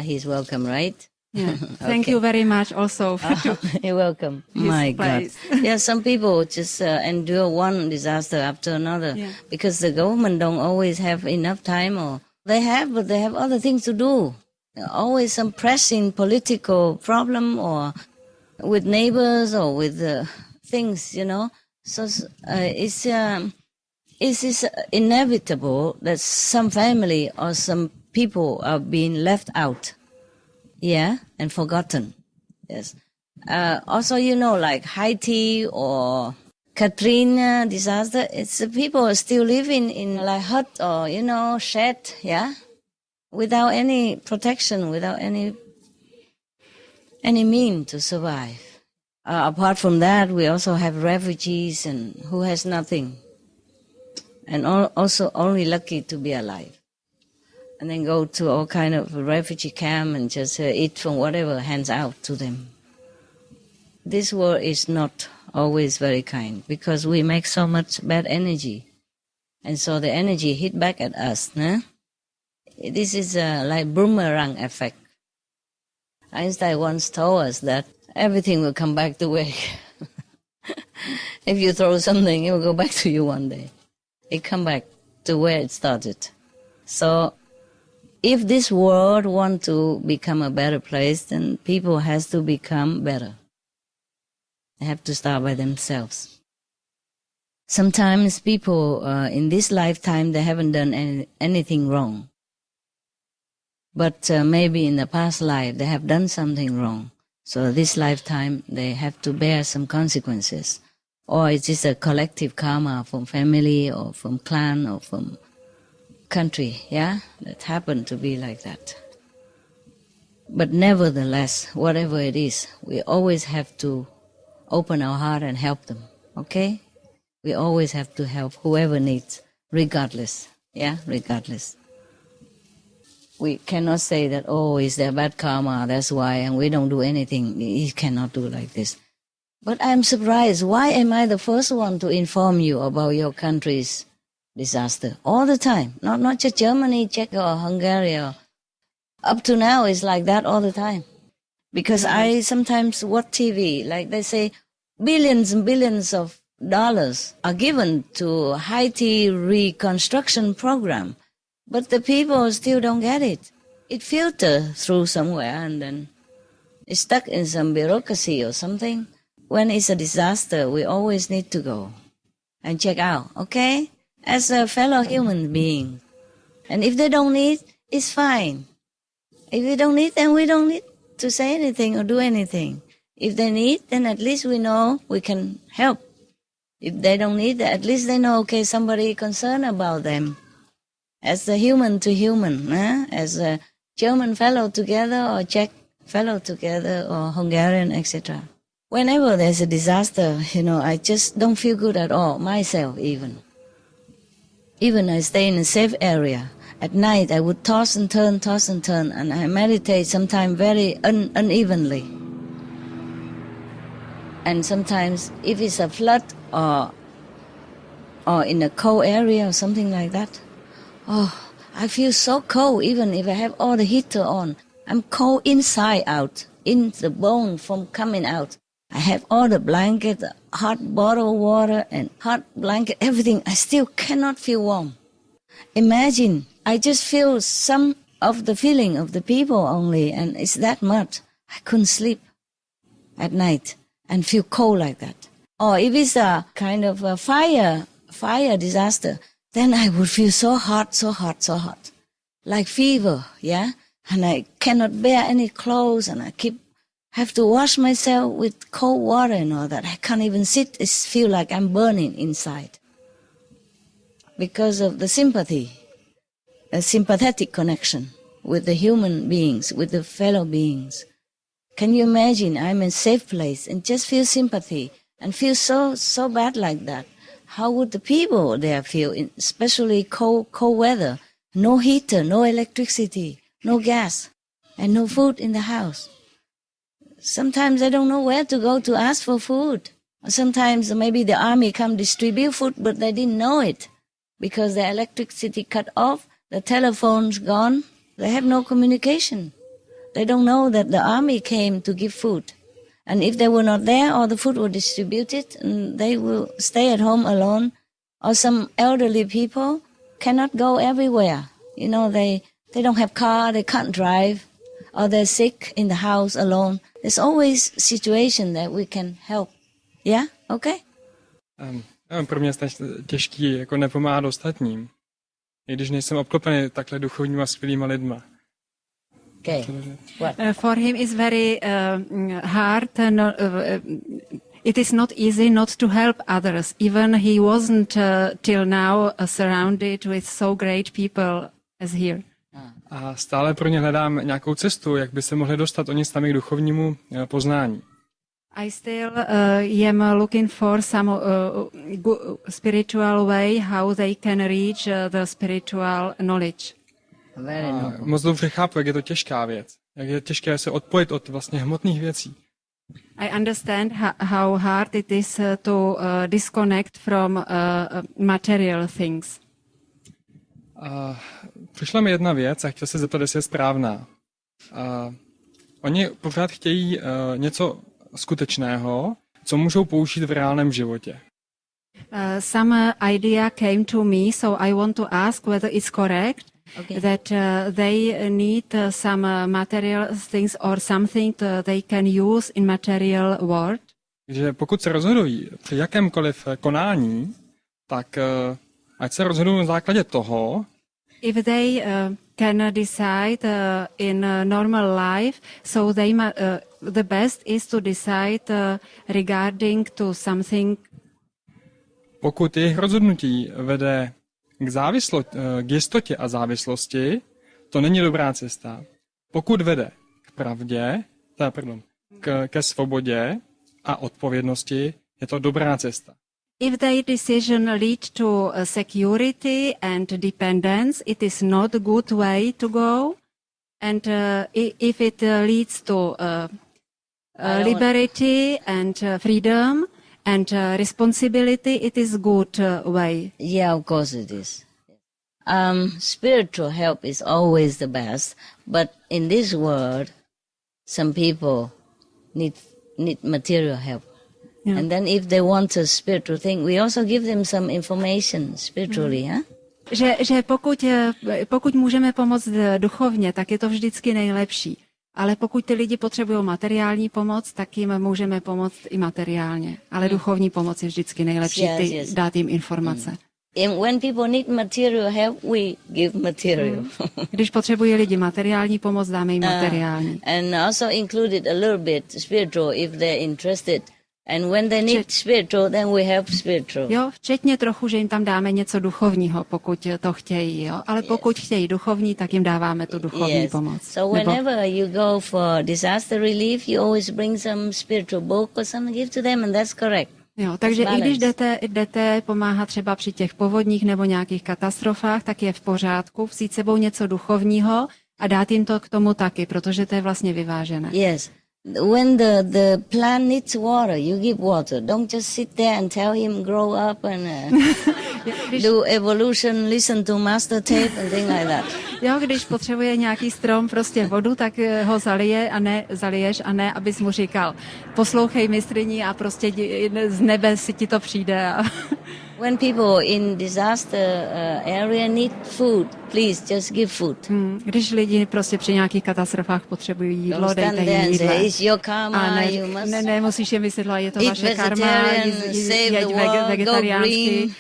he's welcome, right? Yeah. Thank you very much also. You're welcome. My place. God. Yeah, some people just endure one disaster after another because the government don't always have enough time, or they have, but they have other things to do. Always some pressing political problem, or with neighbors, or with things, you know. So it's inevitable that some family or some people are being left out, and forgotten. Yes. Also, you know, like Haiti or Katrina disaster, it's people are still living in like hut or, you know, shed, without any protection, without any mean to survive. Apart from that, we also have refugees and who has nothing, and also only lucky to be alive, and then go to all kind of refugee camp and just eat from whatever hands out to them. This world is not always very kind because we make so much bad energy, and so the energy hit back at us. This is like boomerang effect. Einstein once told us that everything will come back the way. If you throw something, it will go back to you one day. It come back to where it started. So if this world want to become a better place, then people has to become better. They have to start by themselves. Sometimes people in this lifetime, they haven't done anything wrong. But maybe in the past life, they have done something wrong. So this lifetime, they have to bear some consequences. Or it's just a collective karma from family or from clan or from country, that happened to be like that. But nevertheless, whatever it is, we always have to open our heart and help them, okay? We always have to help whoever needs, regardless, regardless. We cannot say that, it's their bad karma, that's why, and we don't do anything. You cannot do like this. But I'm surprised, why am I the first one to inform you about your country's disaster? All the time, not just Germany, Czech or Hungary. Up to now, it's like that all the time. Because I sometimes watch TV, like they say, billions and billions of dollars are given to Haiti reconstruction program, but the people still don't get it. It filters through somewhere and then it's stuck in some bureaucracy or something. When it's a disaster, we always need to go and check out, okay? As a fellow human being. And if they don't need, it's fine. If we don't need, then we don't need to say anything or do anything. If they need, then at least we know we can help. If they don't need, at least they know, okay, somebody concerned about them. As a human to human, as a German fellow together or Czech fellow together or Hungarian, etc. Whenever there's a disaster, I just don't feel good at all, myself even. Even I stay in a safe area. At night I would toss and turn, and I meditate sometimes very unevenly. And sometimes if it's a flood or in a cold area or something like that, I feel so cold even if I have all the heater on. I'm cold inside out, in the bone from coming out. I have all the blanket, hot bottled water and hot blanket, everything. I still cannot feel warm. Imagine, I just feel some of the feeling of the people only, and it's that much. I couldn't sleep at night and feel cold like that. Or if it's a kind of a fire disaster, then I would feel so hot, like fever, yeah? And I cannot bear any clothes, and I have to wash myself with cold water and all that. I can't even sit. I feel like I'm burning inside because of the sympathy, a sympathetic connection with the human beings, with the fellow beings. Can you imagine I'm in a safe place and just feel sympathy and feel so bad like that? How would the people there feel, especially cold weather? No heater, no electricity, no gas, and no food in the house. Sometimes I don't know where to go to ask for food. Sometimes maybe the army come distribute food, but they didn't know it because the electricity cut off, the telephone's gone, they have no communication. They don't know that the army came to give food. And if they were not there or the food was distributed, and they will stay at home alone. Or some elderly people cannot go everywhere. They don't have car, they can't drive, or they're sick in the house alone. There's always a situation that we can help. Yeah? Okay? Pro mě je těžký jako nepomáhat ostatním, i když nejsem obklopený takhle duchovníma skvělýma lidma. Okay. For him it's very hard. It is not easy not to help others. Even he wasn't till now surrounded with so great people as here. A stále pro ně hledám nějakou cestu, jak by se mohli dostat oni sami k duchovnímu poznání. I still am looking for some spiritual way how they can reach the spiritual knowledge. Moc dobře chápu, jak je to těžká věc. Jak je těžké se odpojit od vlastně hmotných věcí. I understand how hard it is to disconnect from material things. Přišla mi jedna věc a chtěl se zeptat, jestli je správná. Oni pořád chtějí něco skutečného, co můžou použít v reálném životě. Some idea came to me, so I want to ask whether it's correct. Okay. That they need some material things or something they can use in material world. Takže pokud se rozhodují při jakémkoliv konání, tak ať se rozhodují na základě toho. If they can decide in normal life, so they the best is to decide regarding to something. Pokud jejich rozhodnutí vede k jistotě a závislosti, to není dobrá cesta. Pokud vede k pravdě, ke svobodě a odpovědnosti, je to dobrá cesta. If their decision leads to security and dependence, it is not a good way to go. And if it leads to liberty and freedom, and responsibility, it is good way. Yeah, of course it is. Spiritual help is always the best, but in this world, some people need material help. Yeah. And then if they want a spiritual thing, we also give them some information spiritually, huh? Že pokud můžeme pomoct duchovně, tak je to vždycky nejlepší. Ale pokud ty lidi potřebují materiální pomoc, tak jim můžeme pomoct i materiálně. Ale duchovní pomoc je vždycky nejlepší, dát jim informace. And when people need material help, we give material. Když potřebují lidi materiální pomoc, dáme jim materiální. And also included a little bit spiritual if they're interested. And when they need spiritual, then we help spiritual. Jo, včetně trochu, že jim tam dáme něco duchovního, pokud to chtějí, jo. Ale pokud chtějí duchovní, tak jim dáváme tu duchovní pomoc. So whenever you go for disaster relief, you always bring some spiritual book or something, give to them, and that's correct. Jo, takže i když jdete pomáhat třeba při těch povodních nebo nějakých katastrofách, tak je v pořádku vzít sebou něco duchovního a dát jim to k tomu taky, protože to je vlastně vyvážené. Yes. When the plant needs water, you give water. Don't just sit there and tell him grow up and do evolution, listen to master tape and things like that. Jo, když potřebuje nějaký strom prostě vodu, tak ho zaliješ a ne, abys mu říkal, poslouchej mistryni a prostě z nebe si ti to přijde. When people in disaster area need food, please just give food. Když lidi prostě při nějakých katastrofách potřebují jídlo, dejte jim jídlo. Ne, musíš jim vysvětlovat, je to vaše karma, jeď vegetariánsky,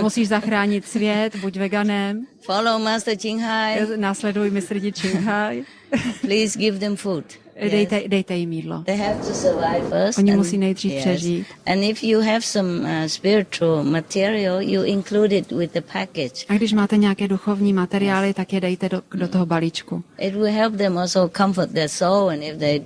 musíš zachránit svět, buď veganem. Follow Master Ching Hai. Následuj mistryni Ching Hai. Please give them food. Dejte jim jídlo. They have to survive first. Oni musí nejdřív přežít. And if you have some spiritual material, you include it with the package. A když máte nějaké duchovní materiály, tak je dejte do toho balíčku. It will help them also comfort their soul, and if they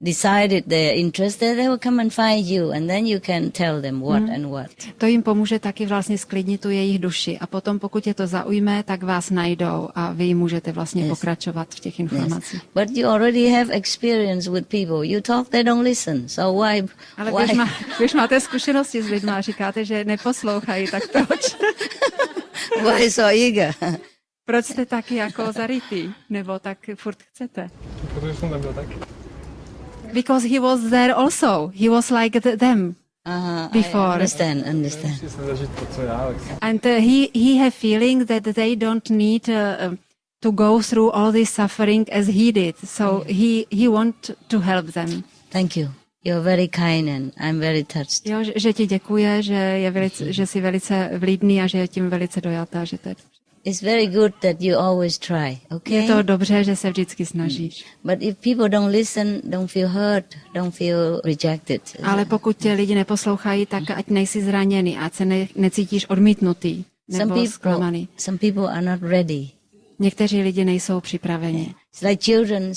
decided they're interested, they will come and find you, and then you can tell them what and what. To jim pomůže taky vlastně sklidnit tu jejich duši a potom, pokud je to zaujme, tak vás najdou a vy jim můžete vlastně pokračovat v těch informacích. But you already have experience with people. You talk, they don't listen. So why? Ale když máte zkušenosti s lidmi a říkáte, že neposlouchají, tak proč? Why so eager? Proč jste taky jako zarytý? Nebo tak furt chcete? Protože jsem tam byl taky. Because he was there also. He was like them before. Understand. And he have feeling that they don't need to go through all this suffering as he did. So he want to help them. Thank you. You're very kind and I'm very touched. Jo, že ti děkuje, že jsi velice vlídný a že je tím velice dojatá, že to je. It's very good that you always try, okay? Je to dobře, že se vždycky snažíš. But if people don't listen, don't feel hurt, don't feel rejected. Ale pokud tě lidi neposlouchají, tak ať nejsi zraněný, ať se necítíš odmítnutý nebo zklamaný. Some people are not ready. Někteří lidi nejsou připraveni. It's like children,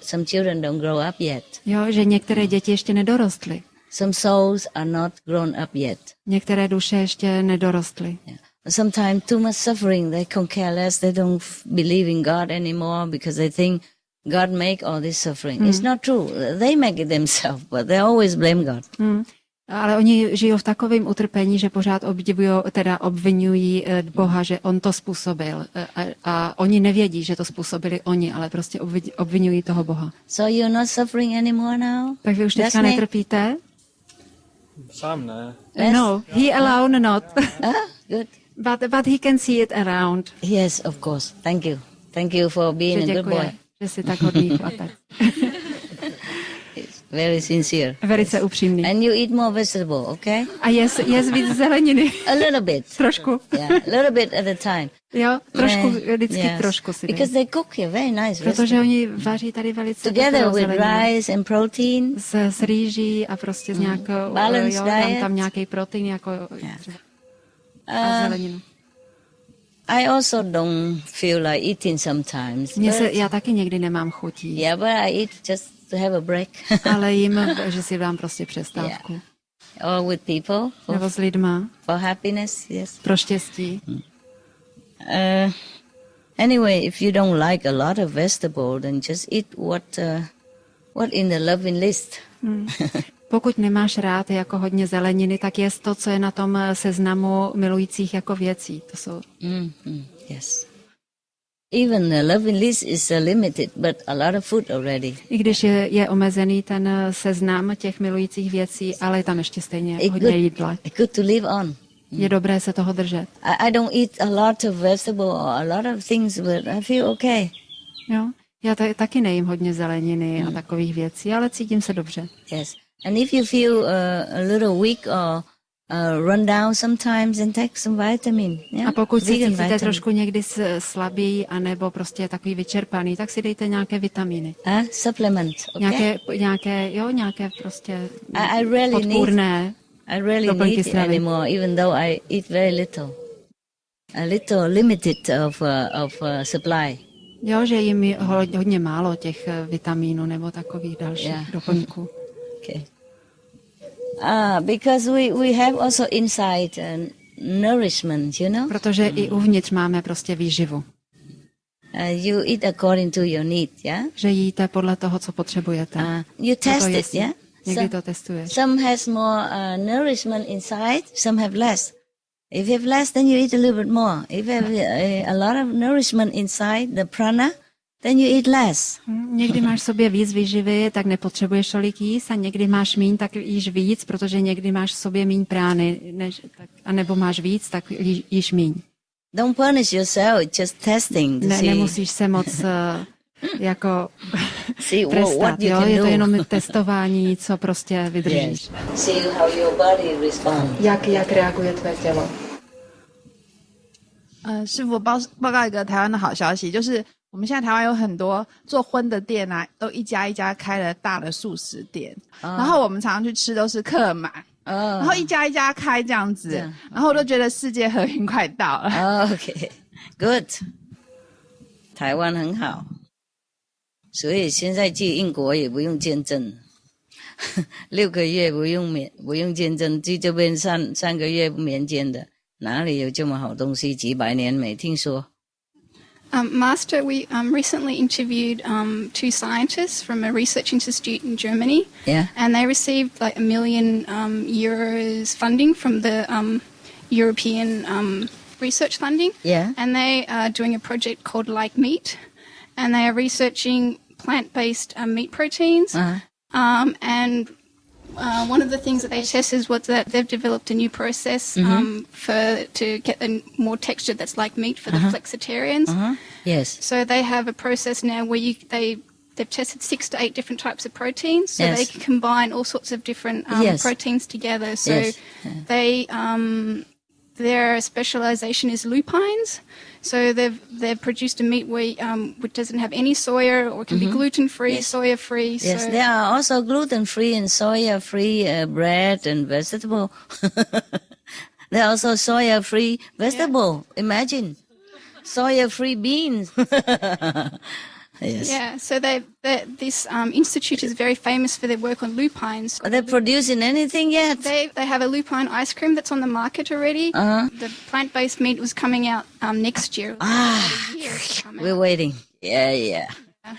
some children don't grow up yet. Jo, že některé děti ještě nedorostly. Some souls are not grown up yet. Některé duše ještě nedorostly. Yeah. Sometimes too much suffering, they can care less, they don't believe in God anymore because they think God make all this suffering. It's not true. They make it themselves, but they always blame God. Ale oni žijou v takovém utrpení, že pořád obvinují Boha, že on to způsobil. A oni nevědí, že to způsobili oni, ale prostě obvinují toho Boha. So you're not suffering anymore now? Tak vy už teďka netrpíte? Sám ne. No, he alone not. Good. But he can see it around. Yes, of course. Thank you. Thank you for being a good boy. Že jsi tak hodný chlapec. Very sincere. Velice upřímný. And you eat more vegetable, okay? A jes víc zeleniny. A little bit. Trošku. Yeah, a little bit at a time. Jo, trošku, vždycky trošku si dej. Because they cook here very nice. Protože oni vaří tady velice together with rice and protein. S rýží a prostě s nějakou, tam nějaký protein jako a zeleninu. I also don't feel like eating sometimes. Já taky někdy nemám chutí. Yeah, but I eat just to have a break. Ale jim, že si dám prostě přestávku. Yeah. Or with people. Nebo s lidma. For happiness, yes. Pro štěstí. Anyway, if you don't like a lot of vegetable, then just eat what in the loving list. Pokud nemáš rád jako hodně zeleniny, tak jest to, co je na tom seznamu milujících jako věcí. To jsou... Yes. Even the loving list is limited, but a lot of food already. I když je omezený ten seznam těch milujících věcí, ale je tam ještě stejně hodně jídla. Good to live on. Je dobré se toho držet. I don't eat a lot of vegetable or a lot of things, but I feel okay. Jo, já taky nejím hodně zeleniny a takových věcí, ale cítím se dobře. Yes. And if you feel a little weak or run down sometimes, then take some vitamin. Yeah? A pokud se cítíte trošku někdy slabý anebo prostě takový vyčerpaný, tak si dejte nějaké vitamíny. Supplement. Okay? Nějaké prostě I really podpůrné. I really need it anymore, even though I eat very little. A little limited of supply. Jo, že jim hodně málo těch vitamínů nebo takových dalších doplňků. Okay. Because we have also inside nourishment, you know? Protože i uvnitř máme prostě výživu. You eat according to your need, yeah? Že jíte podle toho, co potřebujete. You test it, yeah? Někdy to testuješ. Some has more nourishment inside, some have less. If you have less, then you eat a little bit more. If you have a lot of nourishment inside, the prana, then you eat less. Někdy máš v sobě víc výživy, tak nepotřebuješ tolik jíst, a někdy máš míň, tak jíš víc, protože někdy máš v sobě míň prány, anebo máš víc, tak jíš míň. Don't punish yourself, just testing to see. Nemusíš se moc jako trestat, jo? Je to jenom testování, co prostě vydržíš. See how your body responds. Jak reaguje tvé tělo. 师父报告一个台湾的好消息，就是我们现在台湾有很多做荤的店啊，都一家一家开了大的素食店，然后我们常常去吃都是客满，然后一家一家开这样子，然后我都觉得世界和平快到了。Okay, good. 台湾很好，所以现在去英国也不用签证，6个月不用签证，去这边3个月不免签的。哪里有这么好东西？几百年没听说。Master, we recently interviewed 2 scientists from a research institute in Germany. Yeah. And they received like €1 million euros funding from the European research funding. Yeah. And they are doing a project called Like Meat. And they are researching plant-based meat proteins. And one of the things that they tested was that they've developed a new process to get a more texture that's like meat for the flexitarians. Yes. So they have a process now where they've tested 6 to 8 different types of proteins, so they can combine all sorts of different proteins together. So their specialization is lupines. So they've produced a meat which doesn't have any soya, or can be gluten-free, soya-free. Yes, there are also gluten-free and soya-free bread and vegetable. There are also soya-free vegetable. Yeah. Imagine, soya-free beans. Yes. Yeah, so this institute is very famous for their work on lupines. Are they producing anything yet? They have a lupine ice cream that's on the market already. The plant-based meat was coming out next year. We're waiting. Yeah.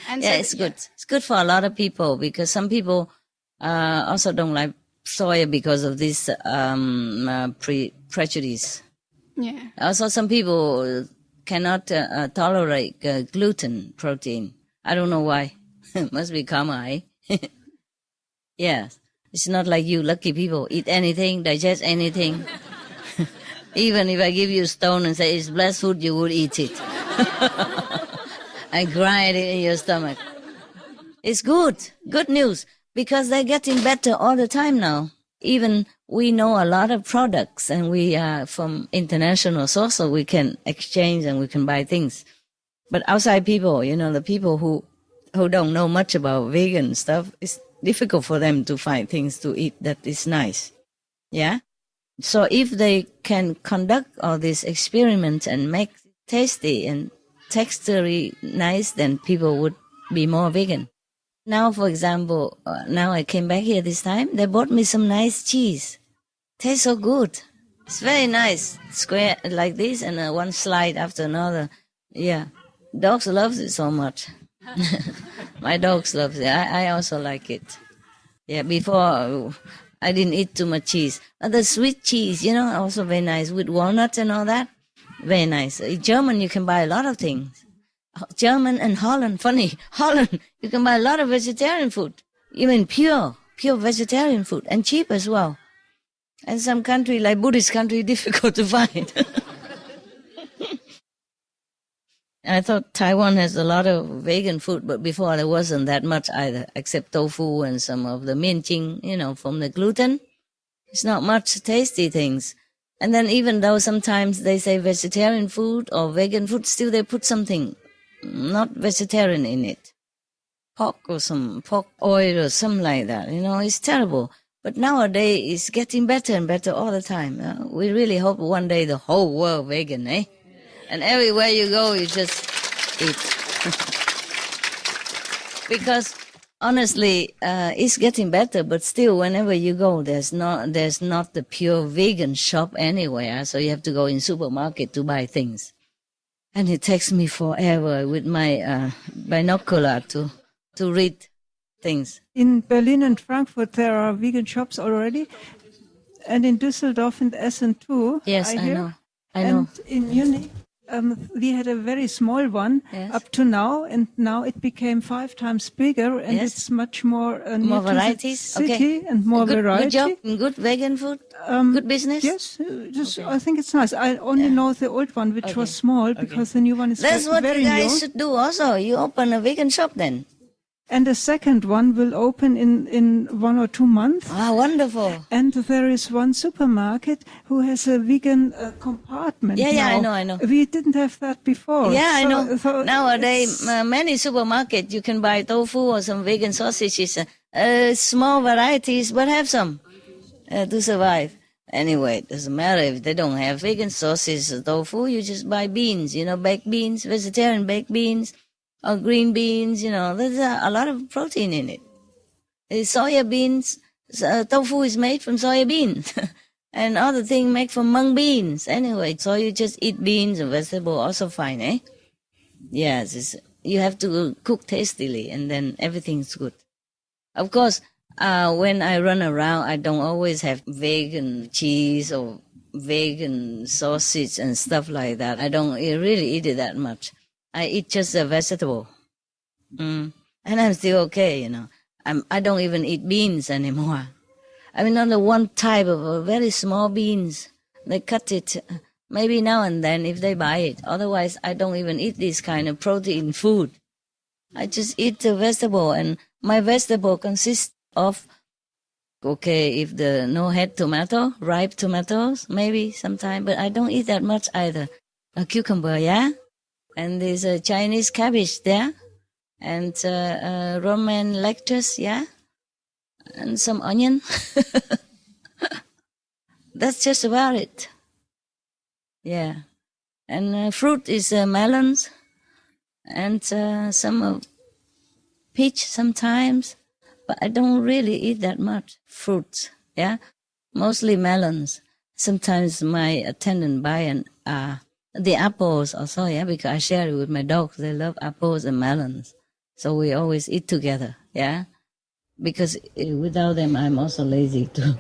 And yeah, it's good. It's good for a lot of people, because some people also don't like soya because of this prejudice. Yeah. Also, some people cannot tolerate gluten protein. I don't know why. Must be karma, eh? Yes. It's not like you lucky people. Eat anything, digest anything. Even if I give you a stone and say it's blessed food, you would eat it. And grind it in your stomach. It's good. Good news. Because they're getting better all the time now. Even we know a lot of products, and we are from international source, so we can exchange and we can buy things. But outside people, the people who don't know much about vegan stuff, it's difficult for them to find things to eat that is nice. Yeah? So if they can conduct all these experiments and make it tasty and texturally nice, then people would be more vegan. Now, for example, now I came back here this time, they bought me some nice cheese. Tastes so good. It's very nice. Square like this, and one slide after another. Yeah. Dogs love it so much. My dogs love it. I also like it. Yeah, before I didn't eat too much cheese. The sweet cheese, also very nice with walnuts and all that. Very nice. In German, you can buy a lot of things. German and Holland, funny. Holland, you can buy a lot of vegetarian food. Even pure vegetarian food, and cheap as well. And some country, like Buddhist country, difficult to find. I thought Taiwan has a lot of vegan food, but before there wasn't that much either, except tofu and some of the mianjing, from the gluten. It's not much tasty things. And then even though sometimes they say vegetarian food or vegan food, still they put something not vegetarian in it. Pork or some pork oil or something like that, it's terrible. But nowadays it's getting better and better all the time. We really hope one day the whole world vegan, eh? And everywhere you go, you just eat. Because honestly, it's getting better, but still, whenever you go, there's not the pure vegan shop anywhere. So you have to go in supermarket to buy things. And it takes me forever with my binocular to read things. In Berlin and Frankfurt, there are vegan shops already. And in Düsseldorf and Essen too. Yes, I know. And in Munich, we had a very small one up to now, and now it became 5 times bigger, and it's much more more varieties, city and more variety. Good job, good vegan food, good business. Yes, I think it's nice. I only know the old one, which was small, because the new one is That's what very you guys new. should do also. You open a vegan shop then. And the second one will open in 1 or 2 months. Ah, wonderful. And there is one supermarket who has a vegan compartment. Yeah, now. I know. We didn't have that before. Yeah, I know. So nowadays, many supermarkets, you can buy tofu or some vegan sausages, small varieties, but have some to survive. Anyway, it doesn't matter if they don't have vegan sausages or tofu, you just buy beans, baked beans, vegetarian baked beans. Or green beans, there's a lot of protein in it. Soya beans, tofu is made from soya beans. And other things made from mung beans. Anyway, so you just eat beans and vegetables, also fine, eh? Yes, you have to cook tastily, and then everything's good. Of course, when I run around, I don't always have vegan cheese or vegan sausage and stuff like that. I don't really eat it that much. I eat just a vegetable. And I'm still okay, I don't even eat beans anymore. I mean, only one type of very small beans. They cut it maybe now and then if they buy it. Otherwise, I don't even eat this kind of protein food. I just eat the vegetable, and my vegetable consists of, if the no-head tomato, ripe tomatoes, maybe sometime, but I don't eat that much either. A cucumber, yeah? And there's a Chinese cabbage there, and Roman lettuce, yeah, and some onion. That's just about it. Yeah, and fruit is melons, and some peach sometimes, but I don't really eat that much fruits. Yeah, mostly melons. Sometimes my attendant buy the apples also, yeah, because I share it with my dogs. They love apples and melons. So we always eat together, yeah. Because without them, I'm also lazy to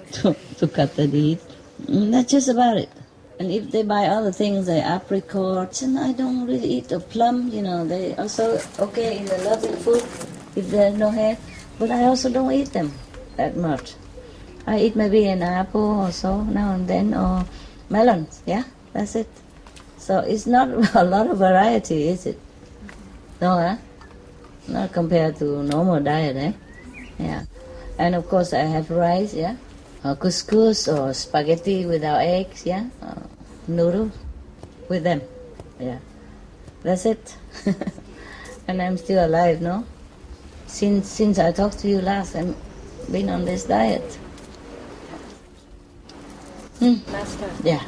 cut the teeth. That's just about it. And if they buy other things like apricots, and I don't really eat the plum, they also okay in the loving food if there's no head. But I also don't eat them that much. I eat maybe an apple or so now and then, or melons, yeah, that's it. So it's not a lot of variety, is it? No, not compared to normal diet, eh? Yeah. And of course I have rice, yeah? Or couscous or spaghetti without eggs, yeah? Noodles with them, yeah. That's it. And I'm still alive, no? Since I talked to you last, I've been on this diet. Master. Yeah.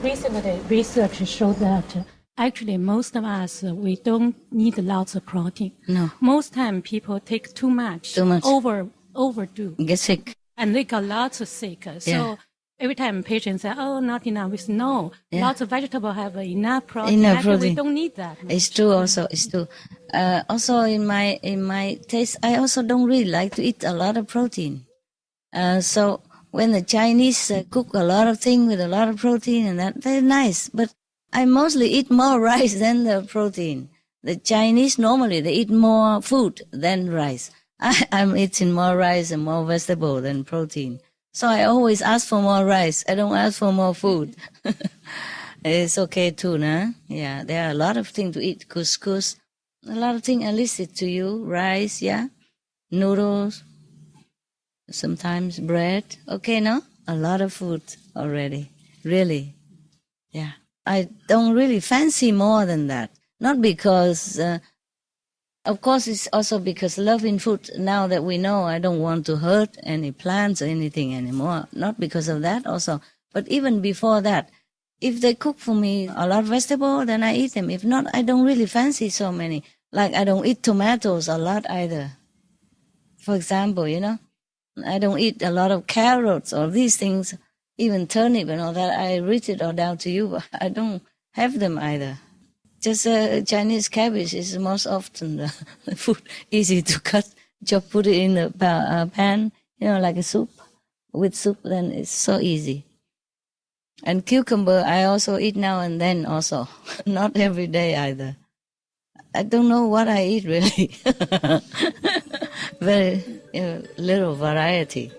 Recently, research showed that actually most of us, we don't need lots of protein. No. Most time people take too much. Too much. Overdo. Get sick. And they got lots of sick. So Every time patients say, "Oh, not enough," we say, "No, Yeah. lots of vegetables have enough protein. Enough Actually, protein. we don't need that." It's true. Also, it's true. Also, in my taste, I also don't really like to eat a lot of protein. So when the Chinese cook a lot of things with a lot of protein and that, they're nice. But I mostly eat more rice than the protein. The Chinese normally they eat more food than rice. I'm eating more rice and more vegetable than protein. So I always ask for more rice. I don't ask for more food. It's okay too, nah? Yeah, there are a lot of things to eat. Couscous, a lot of things I listed to you. Rice, yeah, noodles, sometimes bread. Okay, no? A lot of food already. Really. Yeah. I don't really fancy more than that. Not because, of course, it's also because loving food, now that we know I don't want to hurt any plants or anything anymore. Not because of that also. But even before that, if they cook for me a lot of vegetable, then I eat them. If not, I don't really fancy so many. Like I don't eat tomatoes a lot either. For example, you know, I don't eat a lot of carrots or these things, even turnip and all that. I read it all down to you, but I don't have them either. Just Chinese cabbage is most often the food, easy to cut. Just put it in the pan, you know, like a soup. With soup, then it's so easy. And cucumber, I also eat now and then also. Not every day either. I don't know what I eat really. Very little variety.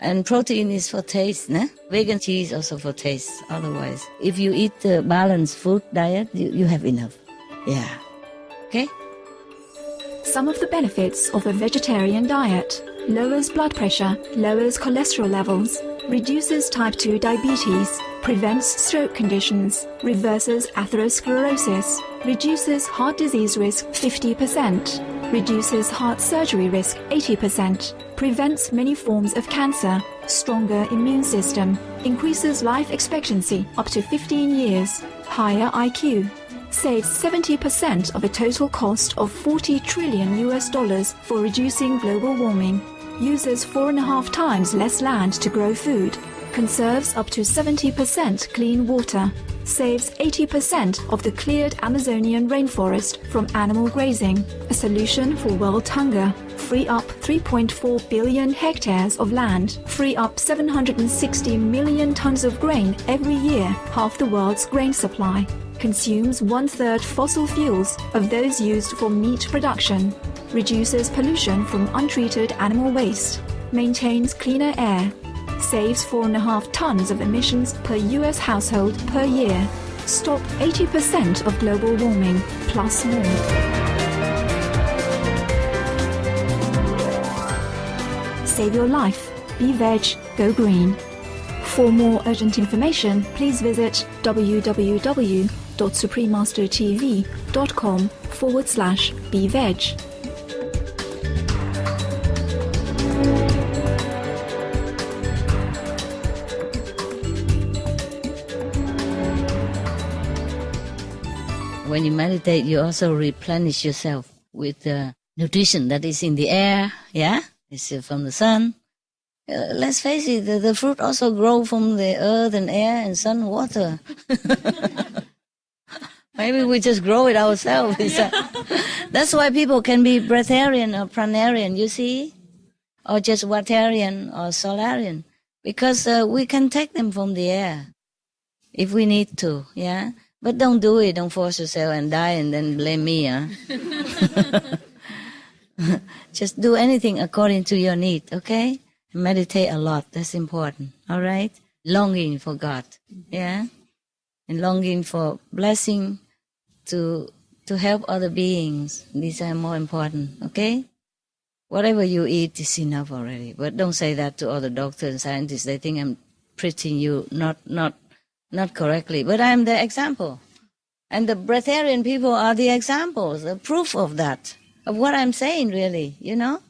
And protein is for taste, né? Vegan cheese also for taste. Otherwise, if you eat the balanced food diet, you have enough. Yeah. Okay? Some of the benefits of a vegetarian diet: lowers blood pressure, lowers cholesterol levels, reduces type 2 diabetes, prevents stroke conditions, reverses atherosclerosis, reduces heart disease risk 50%, reduces heart surgery risk 80%, prevents many forms of cancer, stronger immune system, increases life expectancy up to 15 years, higher IQ, saves 70% of the total cost of $40 trillion for reducing global warming, uses 4.5 times less land to grow food, conserves up to 70% clean water, saves 80% of the cleared Amazonian rainforest from animal grazing, a solution for world hunger, free up 3.4 billion hectares of land, free up 760 million tons of grain every year, half the world's grain supply, consumes 1/3 fossil fuels of those used for meat production, reduces pollution from untreated animal waste, maintains cleaner air, saves 4.5 tons of emissions per US household per year, stop 80% of global warming, plus more. Save your life. Be veg, go green. For more urgent information, please visit www.suprememastertv.com/beveg. When you meditate, you also replenish yourself with the nutrition that is in the air, yeah? It's from the sun. Let's face it, the fruit also grow from the earth and air and sun, water. Maybe we just grow it ourselves. That's why people can be breatharian or pranarian, you see? Or just watarian or solarian. Because we can take them from the air if we need to, yeah? But don't do it. Don't force yourself and die and then blame me. Huh? Just do anything according to your need, okay? Meditate a lot. That's important, all right? Longing for God, yeah? And longing for blessing to help other beings. These are more important, okay? Whatever you eat is enough already. But don't say that to other doctors and scientists. They think I'm preaching you not correctly, but I'm the example. And the breatharian people are the examples, the proof of that, of what I'm saying really, you know?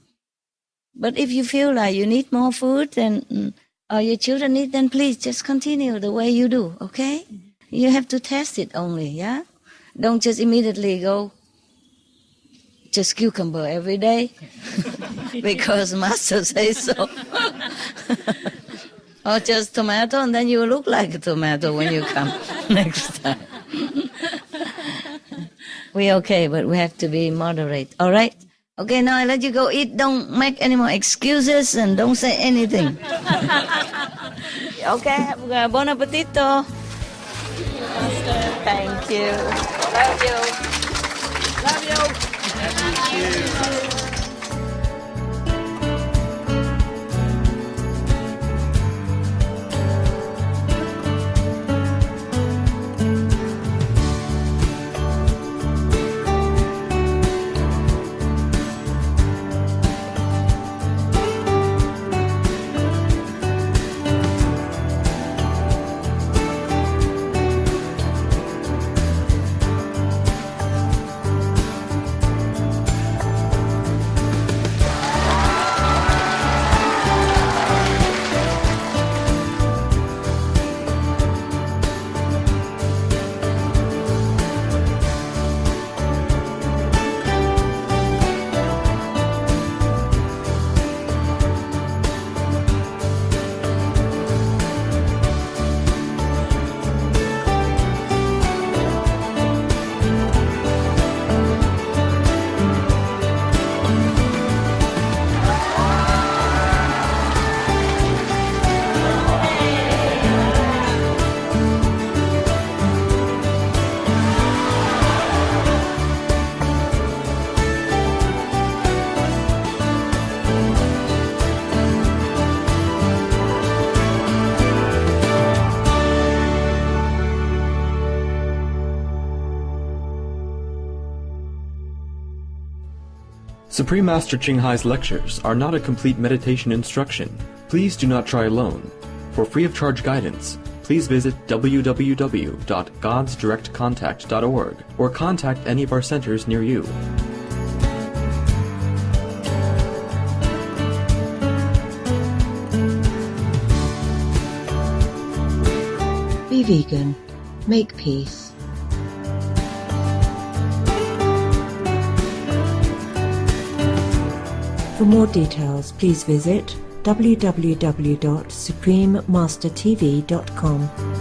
But if you feel like you need more food or your children need, then please just continue the way you do, okay? You have to test it only, yeah? Don't just immediately go just cucumber every day because master says so. or just tomato, and then you look like a tomato when you come next time. We're okay, but we have to be moderate. All right? Okay, now I let you go eat. Don't make any more excuses and don't say anything. Okay, buon appetito. Thank you. Love you. Love you. Thank you. Supreme Master Ching Hai's lectures are not a complete meditation instruction. Please do not try alone. For free of charge guidance, please visit www.godsdirectcontact.org or contact any of our centers near you. Be vegan. Make peace. For more details, please visit www.suprememastertv.com.